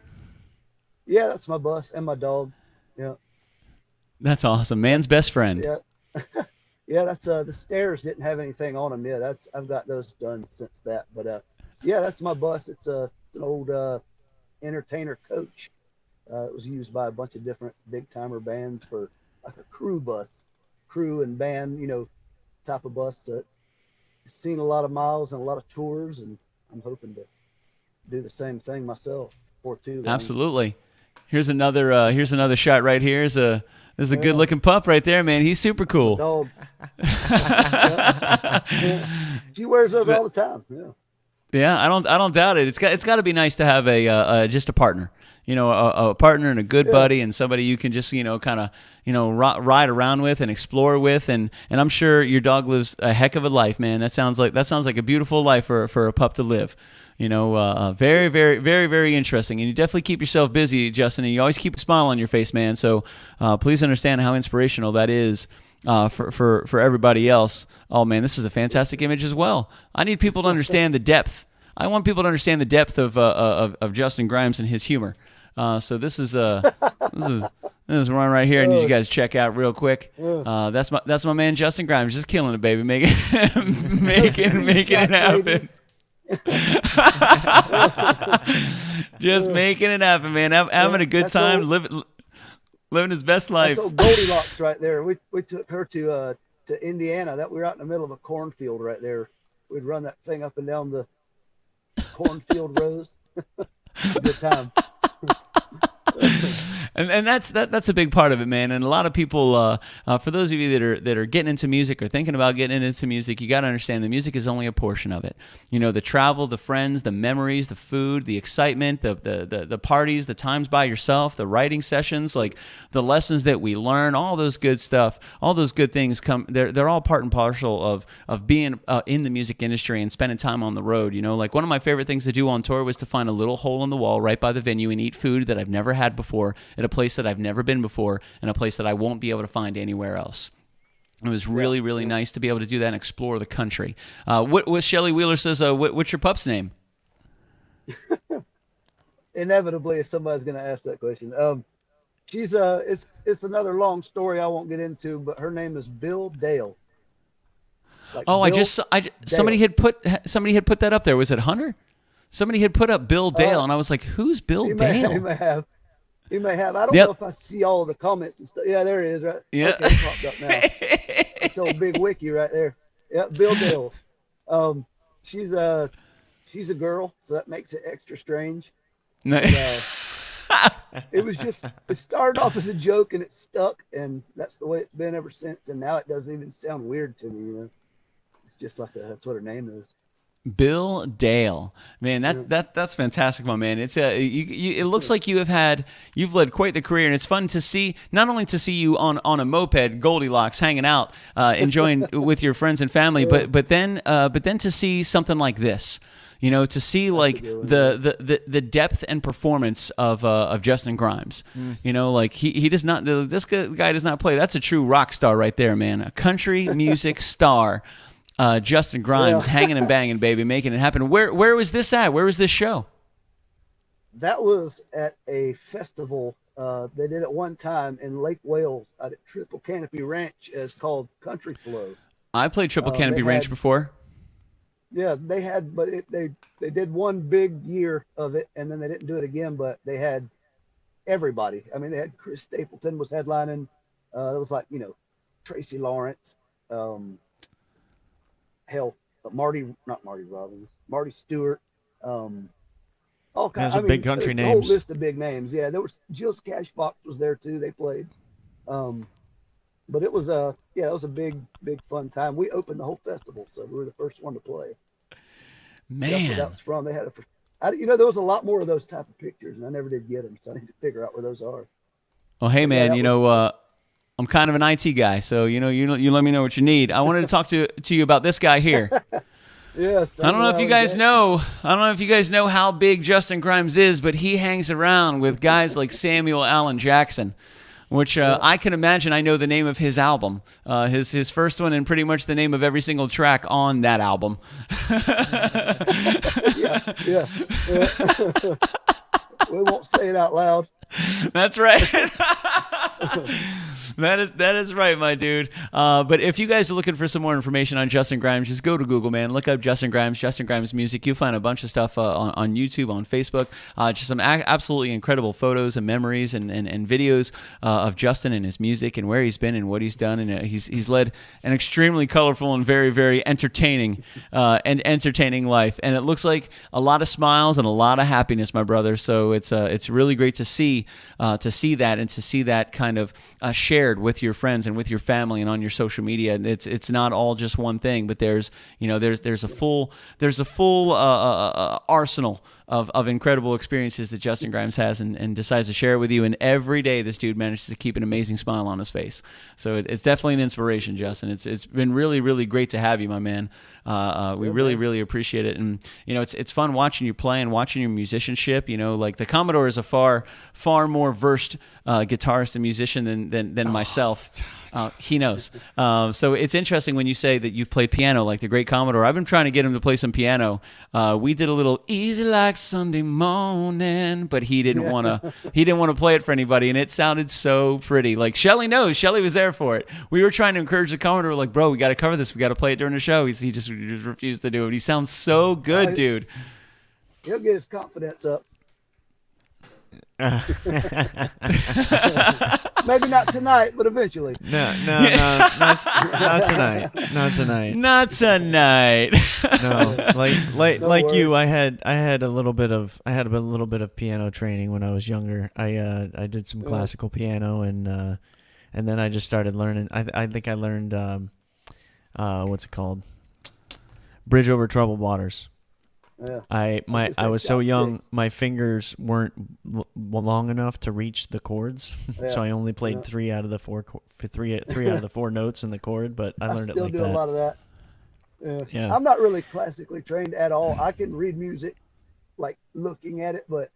Yeah, that's my bus and my dog. Yeah. That's awesome. Man's best friend. Yeah. Yeah, that's the stairs didn't have anything on them yet. I've got those done since that. But yeah, that's my bus. It's an old entertainer coach. It was used by a bunch of different big timer bands for like a crew and band, type of bus. So it's seen a lot of miles and a lot of tours, and I'm hoping to do the same thing myself for too long. Absolutely. Here's another shot right here. There's a good looking pup right there, man. He's super cool. Dog. Yeah. She wears those all the time. Yeah. Yeah, I don't doubt it. It's got to be nice to have just a partner. A partner and a good buddy, and somebody you can just kind of ride around with and explore with, and I'm sure your dog lives a heck of a life, man. That sounds like a beautiful life for a pup to live. Very, very, very, very interesting. And you definitely keep yourself busy, Justin, and you always keep a smile on your face, man. So please understand how inspirational that is for everybody else. Oh, man, this is a fantastic image as well. I need people to understand the depth. I want people to understand the depth of Justin Grimes and his humor. So this is one right here. I need you guys to check out real quick. That's my man Justin Grimes, just killing it, baby, making it happen. Just making it happen, man. Having a good time, living his best life. That's old Goldilocks right there. We took her to Indiana. That we were out in the middle of a cornfield right there. We'd run that thing up and down the cornfield rows. Good time. And that's a big part of it, man. And a lot of people, for those of you that are getting into music or thinking about getting into music, you got to understand the music is only a portion of it. The travel, the friends, the memories, the food, the excitement, the parties, the times by yourself, the writing sessions, like the lessons that we learn, all those good stuff, all those good things come. They're all part and parcel of being in the music industry and spending time on the road. Like one of my favorite things to do on tour was to find a little hole in the wall right by the venue and eat food that I've never had before at a place that I've never been before and a place that I won't be able to find anywhere else. It was really, really nice to be able to do that and explore the country. What Shelly Wheeler says, what's your pup's name? Inevitably, somebody's going to ask that question. She's it's another long story I won't get into, but her name is Bill Dale. Like somebody had put that up there. Was it Hunter? Somebody had put up Bill Dale, and I was like, "Who's Bill Dale?" He may have. I don't know if I see all of the comments and stuff. Yeah, there it is. Right. Yeah. Okay, it popped up now. It's old big wiki right there. Yeah, Bill Dale. She's a girl, so that makes it extra strange. It started off as a joke and it stuck, and that's the way it's been ever since. And now it doesn't even sound weird to me. It's just like that's what her name is. Bill Dale, man, that's fantastic, my man. It's it looks like you've led quite the career, and it's fun to see, not only to see you on a moped, Goldilocks, hanging out, enjoying with your friends and family, but then to see something like this, to see like the depth and performance of Justin Grimes. Like he does not, this guy does not play. That's a true rock star right there, man. A country music star. Justin Grimes, hanging and banging, baby, making it happen. Where was this at? Where was this show? That was at a festival they did at one time in Lake Wales at Triple Canopy Ranch. It's called Country Flow. I played Triple Canopy Ranch before. Yeah, they had, but they did one big year of it, and then they didn't do it again. But they had everybody. I mean, they had Chris Stapleton was headlining. It was like Tracy Lawrence. Marty Robbins, Marty Stewart, all kinds. Those are big country names. A whole list of big names. Yeah, there was Jill's Cashbox was there too. They played, but it was it was a big fun time. We opened the whole festival, so we were the first one to play. Man, that's where that was from. They had there was a lot more of those type of pictures, and I never did get them, so I need to figure out where those are. Well, hey man, I'm kind of an IT guy, so you let me know what you need. I wanted to talk to you about this guy here. Yes. I don't know if you guys know. I don't know if you guys know how big Justin Grimes is, but he hangs around with guys like Samuel Allen Jackson, which I can imagine. I know the name of his album, his first one, and pretty much the name of every single track on that album. Yeah. We won't say it out loud. That's right. That is right, my dude. But if you guys are looking for some more information on Justin Grimes, just go to Google, man. Look up Justin Grimes music. You'll find a bunch of stuff on YouTube, on Facebook. Just some absolutely incredible photos and memories and videos of Justin and his music and where he's been and what he's done. And he's led an extremely colorful and very, very entertaining life. And it looks like a lot of smiles and a lot of happiness, my brother. So it's really great to see that and to see that kind of shared with your friends and with your family and on your social media. And it's not all just one thing, but there's a full arsenal of incredible experiences that Justin Grimes has and decides to share it with you. And every day this dude manages to keep an amazing smile on his face. So it's definitely an inspiration, Justin. It's been really, really great to have you, my man. We really, really appreciate it. And, it's fun watching you play and watching your musicianship. Like the Commodore is a far more versed guitarist and musician than myself. He knows. So it's interesting when you say that you've played piano like the great Commodore. I've been trying to get him to play some piano. We did a little Easy Like Sunday Morning, but he didn't want to. He didn't want to play it for anybody, and it sounded so pretty. Like Shelly knows. Shelly was there for it. We were trying to encourage the Commodore, like, bro, we got to cover this. We got to play it during the show. He just refused to do it. He sounds so good, dude. He'll get his confidence up. Maybe not tonight, but eventually. No, not tonight. Not tonight. Not tonight. No, like worries. you, I had a little bit of piano training when I was younger. I did some classical piano and then I just started learning. I think I learned what's it called? Bridge Over Troubled Waters. Yeah. I was so young, my fingers weren't long enough to reach the chords, so I only played three out of the four notes in the chord. But I learned it like that. I still do a lot of that. Yeah. I'm not really classically trained at all. I can read music, like looking at it, but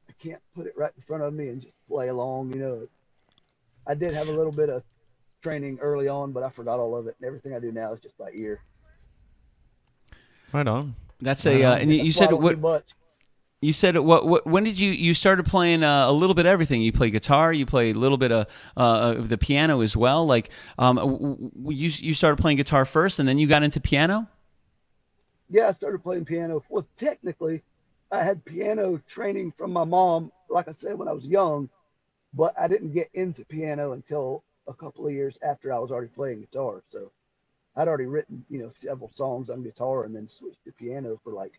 I can't put it right in front of me and just play along. I did have a little bit of training early on, but I forgot all of it. And everything I do now is just by ear. Right on. That's and you said what? You said what? When did you started playing a little bit of everything? You play guitar, you play a little bit of the piano as well. Like, you started playing guitar first, and then you got into piano. Yeah, I started playing piano. Well, technically, I had piano training from my mom, like I said, when I was young, but I didn't get into piano until a couple of years after I was already playing guitar. So I'd already written, several songs on guitar and then switched to piano for 4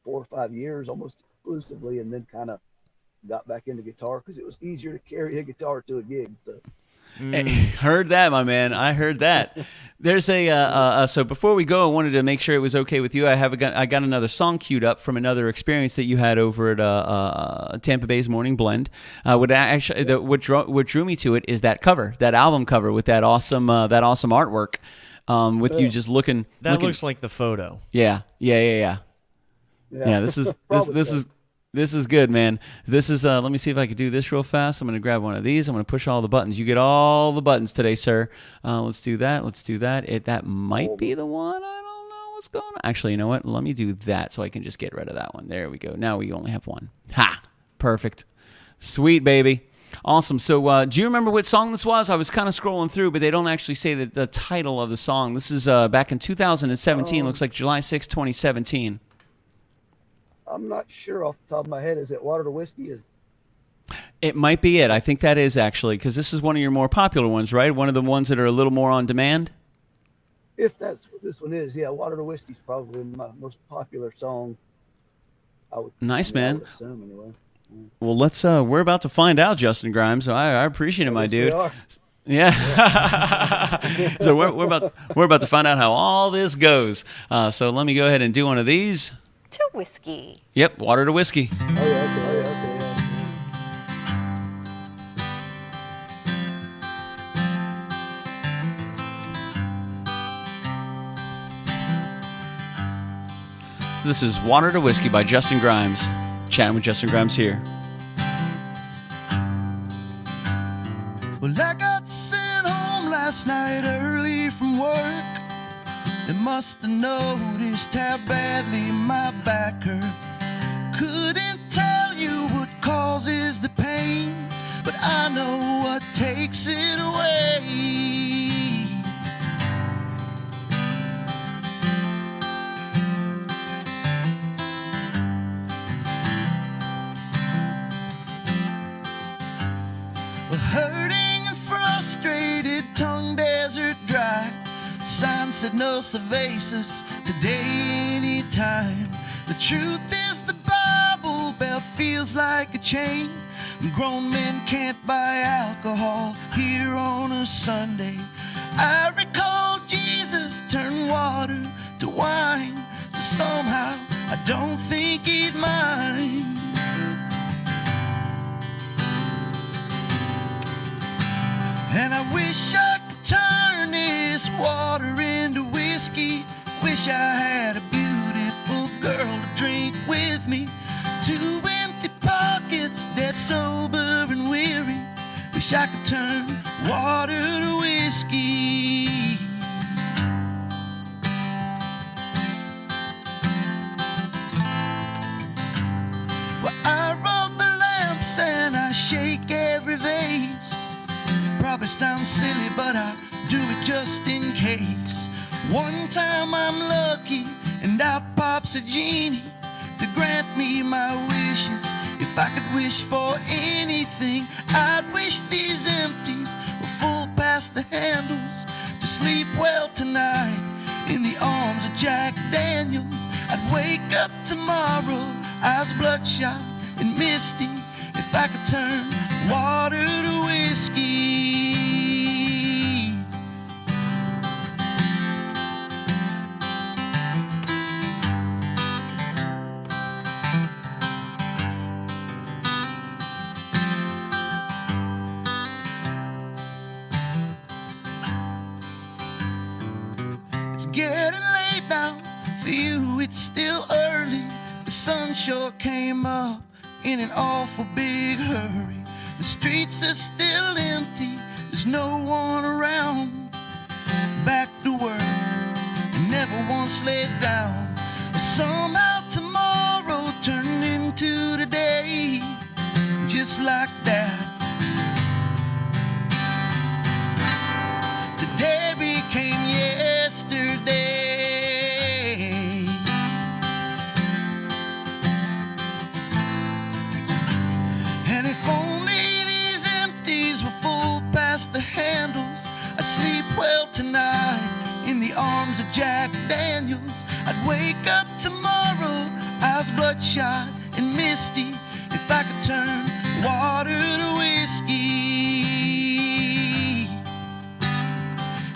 or 5 years almost exclusively, and then kind of got back into guitar because it was easier to carry a guitar to a gig. So. Heard that, my man. I heard that. There's so before we go, I wanted to make sure it was okay with you. I got another song queued up from another experience that you had over at Tampa Bay's Morning Blend. What drew me to it is that cover, that album cover with that awesome artwork, with you just looking. That looks like the photo. Yeah. This is good, man. This is, let me see if I can do this real fast. I'm going to grab one of these. I'm going to push all the buttons. You get all the buttons today, sir. Let's do that. That might be the one. I don't know what's going on. Actually, you know what? Let me do that so I can just get rid of that one. There we go. Now we only have one. Ha! Perfect. Sweet, baby. Awesome. So do you remember what song this was? I was kind of scrolling through, but they don't actually say the title of the song. This is back in 2017. Looks like July 6, 2017. I'm not sure off the top of my head. Is it Water to Whiskey? It might be it. I think that is actually, because this is one of your more popular ones, right? One of the ones that are a little more on demand? If that's what this one is, yeah. Water to Whiskey is probably my most popular song. Nice, man. I would assume, anyway. Well, we're about to find out, Justin Grimes, so I appreciate it, my dude. Yeah. So we're about to find out how all this goes. So let me go ahead and do one of these. To whiskey. Yep, Water to Whiskey. Oh, yeah, okay. This is Water to Whiskey by Justin Grimes. Chatting with Justin Grimes here. Well, I got sent home last night early from work. They must have noticed how badly my back hurt. Couldn't tell you what causes the pain, but I know what takes it away. Well, hurting and frustrated, tongue desert dry. Sign said no cervezas today, anytime. The truth is the Bible belt feels like a chain. Grown men can't buy alcohol here on a Sunday. I recall Jesus turned water to wine, so somehow I don't think he'd mind. And I wish I could turn this water into whiskey. Wish I had a beautiful girl to drink with me. 2 empty pockets, dead sober and weary. Wish I could turn water to whiskey. Well, I rub the lamps and I shake every vase. Probably sounds silly, but I do it just in case. One time I'm lucky and out pops a genie to grant me my wishes. If I could wish for anything, I'd wish these empties were full past the handles. To sleep well tonight in the arms of Jack Daniels. I'd wake up tomorrow, eyes bloodshot and misty. If I could turn water to whiskey. It's getting late now, for you it's still early. The sun sure came up in an awful big hurry. The streets are still empty, there's no one around. Back to work, and never once laid down. Somehow tomorrow turned into today, just like that. Today became yesterday. And if only these empties were full past the handles, I'd sleep well tonight in the arms of Jack Daniels. I'd wake up tomorrow, eyes bloodshot and misty. If I could turn water to whiskey.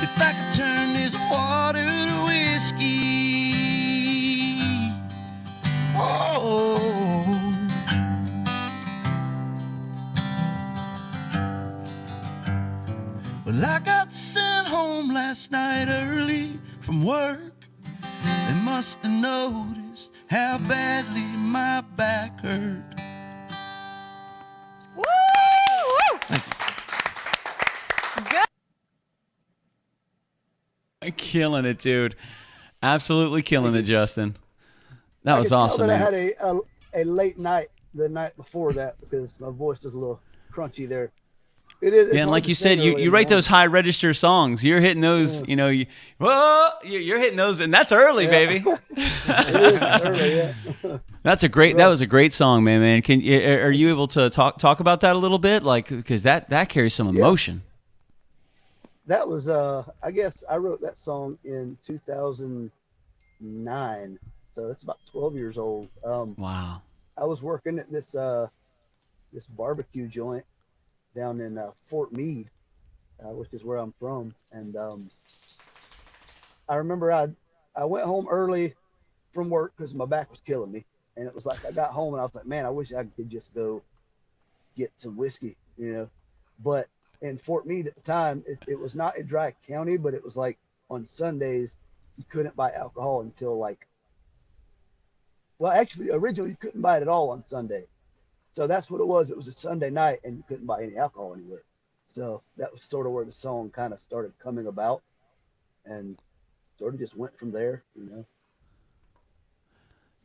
If I could turn this water to whiskey. Oh. Well, I got sent home last night early from work. They must have noticed how badly my back hurt. Woo! Good. Killing it, dude. Absolutely killing it, Justin. That was awesome, I man. had a late night the night before that because my voice was a little crunchy there. It's Yeah, and hard like to you sing said, you early in write the those high register songs. You're hitting those, you're hitting those, and that's early, baby. morning. It is early, yeah. That was a great song, man. Are you able to talk about that a little bit? Like, because that carries some emotion. That was I guess I wrote that song in 2009, so it's about 12 years old. Wow. I was working at this barbecue joint down in Fort Meade, which is where I'm from, and I remember I went home early from work because my back was killing me, and it was like I got home and I was like, man, I wish I could just go get some whiskey, but in Fort Meade at the time, it was not a dry county, but it was like on Sundays you couldn't buy alcohol until actually originally you couldn't buy it at all on Sunday. So that's what it was. It was a Sunday night and you couldn't buy any alcohol anywhere. So that was sort of where the song kind of started coming about and sort of just went from there.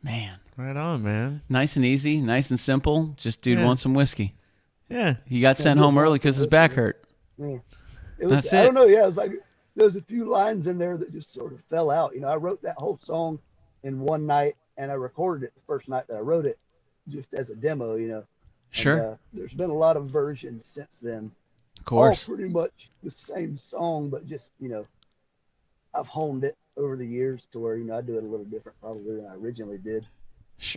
Man. Right on, man. Nice and easy, nice and simple. Just dude wants some whiskey. Yeah. He got sent home early because his back hurt. Yeah. It was, That's I it. don't know. Yeah, it was like there's a few lines in there that just sort of fell out. I wrote that whole song in one night and I recorded it the first night that I wrote it just as a demo, Sure. And, there's been a lot of versions since then. Of course. All pretty much the same song, but just, I've honed it over the years to where, I do it a little different probably than I originally did.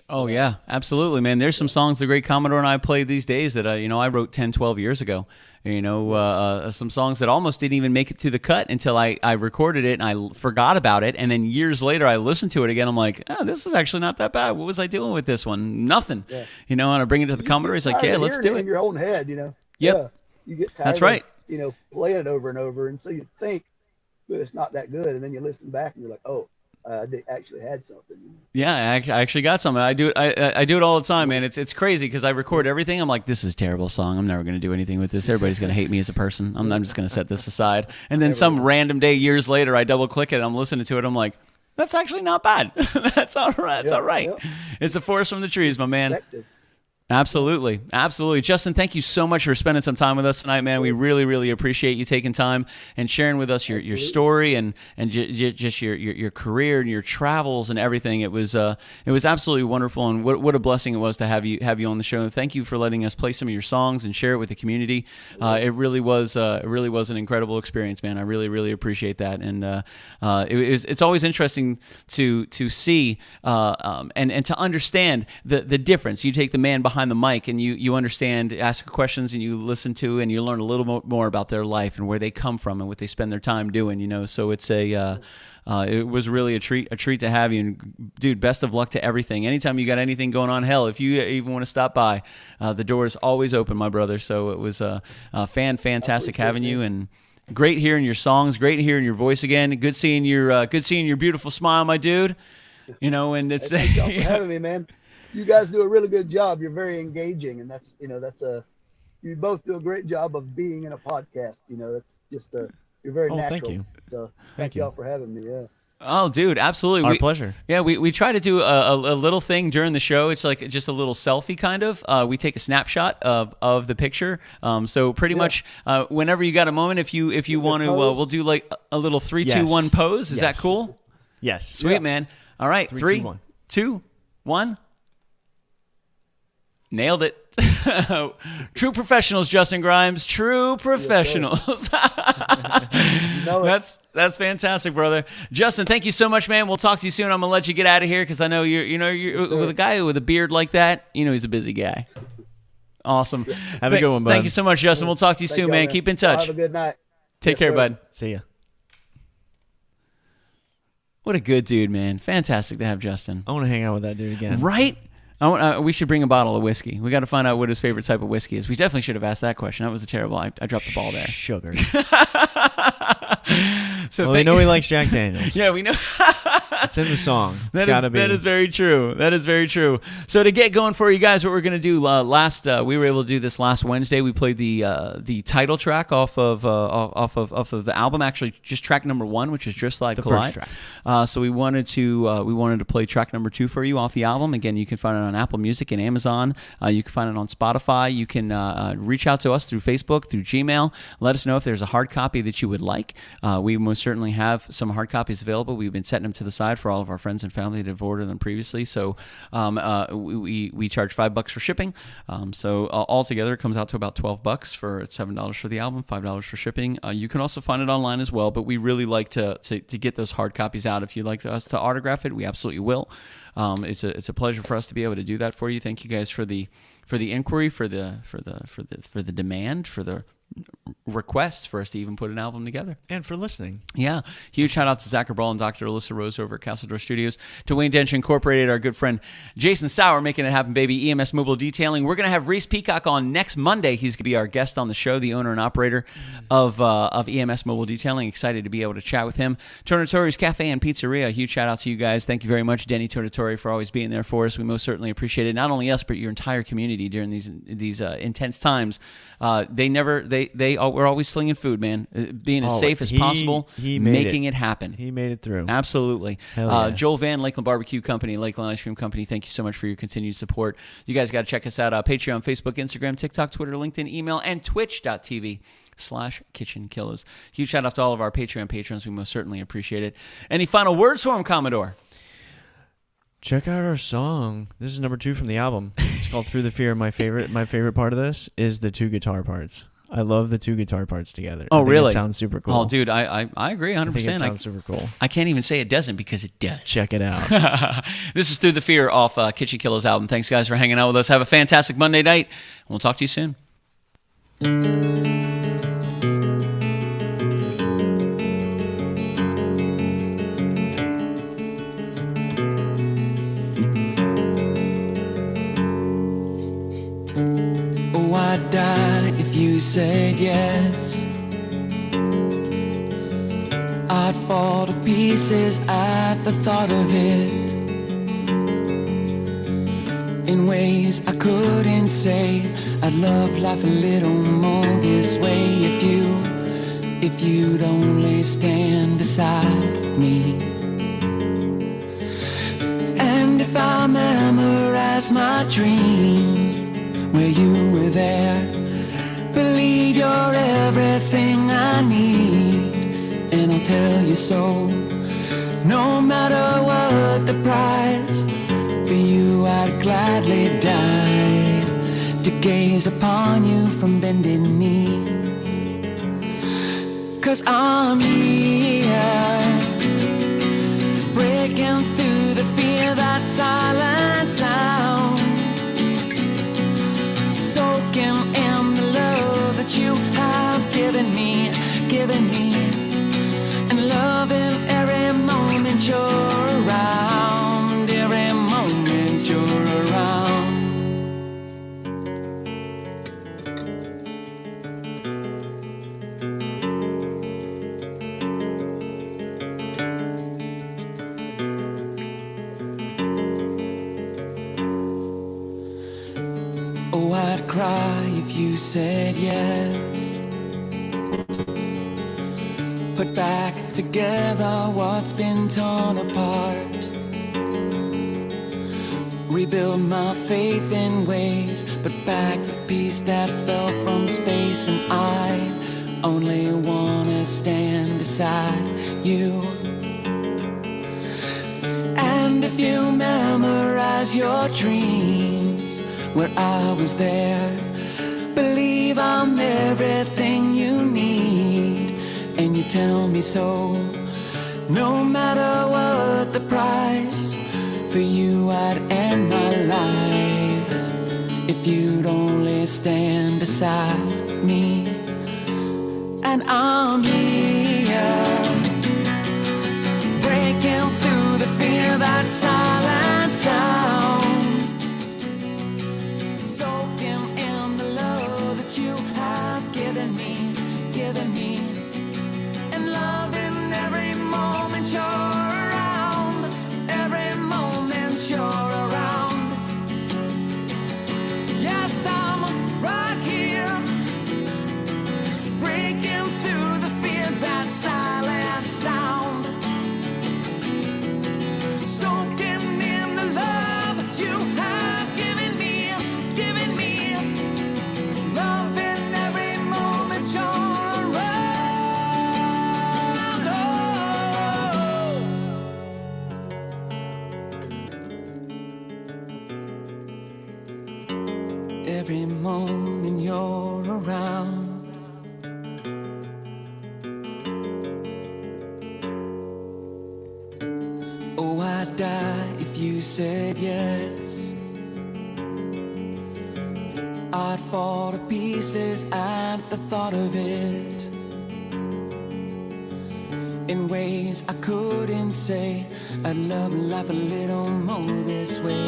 Oh yeah, absolutely, man. There's some songs the great Commodore and I play these days that I wrote 10, 12 years ago. Some songs that almost didn't even make it to the cut until I recorded it and I forgot about it, and then years later I listened to it again. I'm like, this is actually not that bad. What was I doing with this one? Nothing. Yeah. And I bring it to the Commodore. He's like, yeah, let's do it. In your own head, Yep. Yeah, you get tired. That's right. Of, playing it over and over, and so you think, but it's not that good, and then you listen back and you're like, oh. I actually had something. Yeah, I actually got something. I do it all the time, man. It's crazy because I record everything. I'm like, this is a terrible song. I'm never going to do anything with this. Everybody's going to hate me as a person. I'm just going to set this aside. And then some random day years later, I double click it. I'm listening to it. I'm like, that's actually not bad. That's all right. That's all right. Yeah. It's the forest from the trees, my man. Absolutely. Justin, thank you so much for spending some time with us tonight, man. We really, really appreciate you taking time and sharing with us your story and just your career and your travels and everything. It was absolutely wonderful, and what a blessing it was to have you on the show. And thank you for letting us play some of your songs and share it with the community. It really was an incredible experience, man. I really, really appreciate that. And it's always interesting to see and to understand the difference. You take the man behind the mic and you understand, ask questions, and you listen to and you learn a little more about their life and where they come from and what they spend their time doing. So it's it was really a treat to have you. And dude, best of luck to everything. Anytime you got anything going on, hell, if you even want to stop by, the door is always open, my brother. So it was fantastic having you, and great hearing your songs, great hearing your voice again. Good seeing your beautiful smile, my dude. And it's thank y'all for having me, man. You guys do a really good job. You're very engaging, and you both do a great job of being in a podcast. That's just you're very natural. Thank you. So thank y'all for having me. Yeah. Oh, dude, absolutely. Our pleasure. Yeah, we try to do a little thing during the show. It's like just a little selfie kind of. We take a snapshot of the picture. So pretty much whenever you got a moment, if you want to, we'll do like a little 3, 2, 1 pose. Is that cool? Yes. Sweet, man. All right, 3, 2, 1. Nailed it. True professionals, Justin Grimes. True professionals. That's fantastic, brother. Justin, thank you so much, man. We'll talk to you soon. I'm gonna let you get out of here because I know you're with a guy with a beard like that. He's a busy guy. Awesome. Have a good one, bud. Thank you so much, Justin. We'll talk to you soon, man. Keep in touch. Have a good night. Take care, bud. See ya. What a good dude, man. Fantastic to have Justin. I want to hang out with that dude again. Right? We should bring a bottle of whiskey. We got to find out what his favorite type of whiskey is. We definitely should have asked that question. That was terrible. I dropped the ball there. Sugar. So we know he likes Jack Daniels. Yeah, we know. It's in the song. It's gotta be. That is very true. That is very true. So to get going for you guys, what we're gonna do we were able to do this last Wednesday. We played the title track off of the album. Actually, just track number 1, which is Drift Slide Collide. First track. So we wanted to play track number 2 for you off the album. Again, you can find it on Apple Music and Amazon. You can find it on Spotify. You can reach out to us through Facebook, through Gmail. Let us know if there's a hard copy that you would like. We most certainly have some hard copies available. We've been setting them to the side for all of our friends and family that have ordered them previously. So we charge $5 for shipping. So altogether, it comes out to about $12 for $7 for the album, $5 for shipping. You can also find it online as well, but we really like to get those hard copies out. If you'd like us to autograph it, we absolutely will. It's a pleasure for us to be able to do that for you. Thank you guys for the inquiry, for the demand, for the request for us to even put an album together. And for listening. Yeah. Huge shout out to Zachary Brawl and Dr. Alyssa Rose over at Castle Door Studios, to Wayne Dench Incorporated, our good friend Jason Sauer making it happen, baby. EMS Mobile Detailing. We're going to have Reese Peacock on next Monday. He's going to be our guest on the show, the owner and operator of EMS Mobile Detailing. Excited to be able to chat with him. Tornatori's Cafe and Pizzeria. Huge shout out to you guys. Thank you very much, Denny Tornatori, for always being there for us. We most certainly appreciate it. Not only us, but your entire community during these intense times. We're always slinging food, man. Being as safe as possible, making it happen. He made it through. Absolutely. Yeah. Joel Van, Lakeland Barbecue Company, Lakeland Ice Cream Company, thank you so much for your continued support. You guys got to check us out. Patreon, Facebook, Instagram, TikTok, Twitter, LinkedIn, email, and twitch.tv/KitchenKillaz. Huge shout out to all of our Patreon patrons. We most certainly appreciate it. Any final words for him, Commodore? Check out our song. This is number 2 from the album. It's called Through the Fear. My favorite part of this is the 2 guitar parts. I love the two guitar parts together. Oh, I think really? It sounds super cool. Oh, dude, I agree 100%. I think it sounds super cool. I can't even say it doesn't because it does. Check it out. This is Through the Fear off KitchenKillaz album. Thanks, guys, for hanging out with us. Have a fantastic Monday night. We'll talk to you soon. Oh, I'd die if you said yes. I'd fall to pieces at the thought of it. In ways I couldn't say, I'd love life a little more this way if you'd only stand beside me. And if I memorize my dreams where you were there, believe you're everything I need, and I'll tell you so. No matter what the price, for you I'd gladly die, to gaze upon you from bended knee. 'Cause I'm here, breaking through the fear, that silent sound, soaking in the love that you have given me, and loving every moment you're around, every moment you're around. Oh, I'd cry if you said yes. Put back together what's been torn apart. Rebuild my faith in ways, but back the piece that fell from space. And I only wanna stand beside you. And if you memorize your dreams where I was there, believe I'm everything you need, and you tell me so. No matter what the price, for you I'd end my life if you'd only stand beside me. And I'm here, breaking through the fear, that silent sound, soaking in the love that you have given me, and loving every moment you're around, every moment you're around. Yes, I'm right here, breaking through the fear, that silent sound, soaking in the love you have given me, loving every moment you're around. Oh. Every moment you're around. Oh, I'd die if you said yes. I'd fall to pieces at the thought of it. In ways I couldn't say, I'd love life a little more this way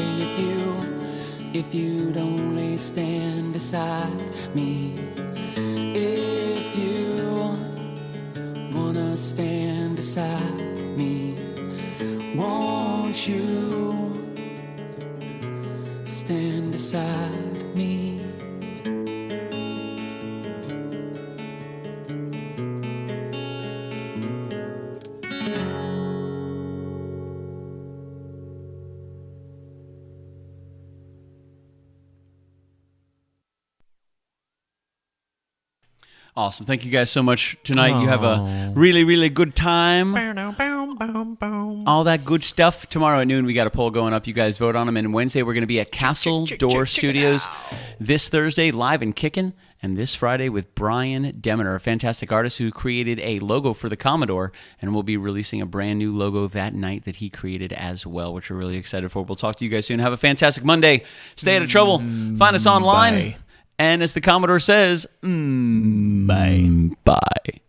if you'd only stand beside me. If you wanna stand beside me, won't you stand beside me? Awesome. Thank you guys so much tonight. You have a really, really good time. all that good stuff. Tomorrow at noon, we got a poll going up. You guys vote on them. And Wednesday, we're going to be at Castle Door Studios. This Thursday, live and kicking. And this Friday with Brian Demeter, a fantastic artist who created a logo for the Commodore. And we'll be releasing a brand new logo that night that he created as well, which we're really excited for. We'll talk to you guys soon. Have a fantastic Monday. Stay out of trouble. Find us online. Bye. And as the Commodore says, bye. Bye.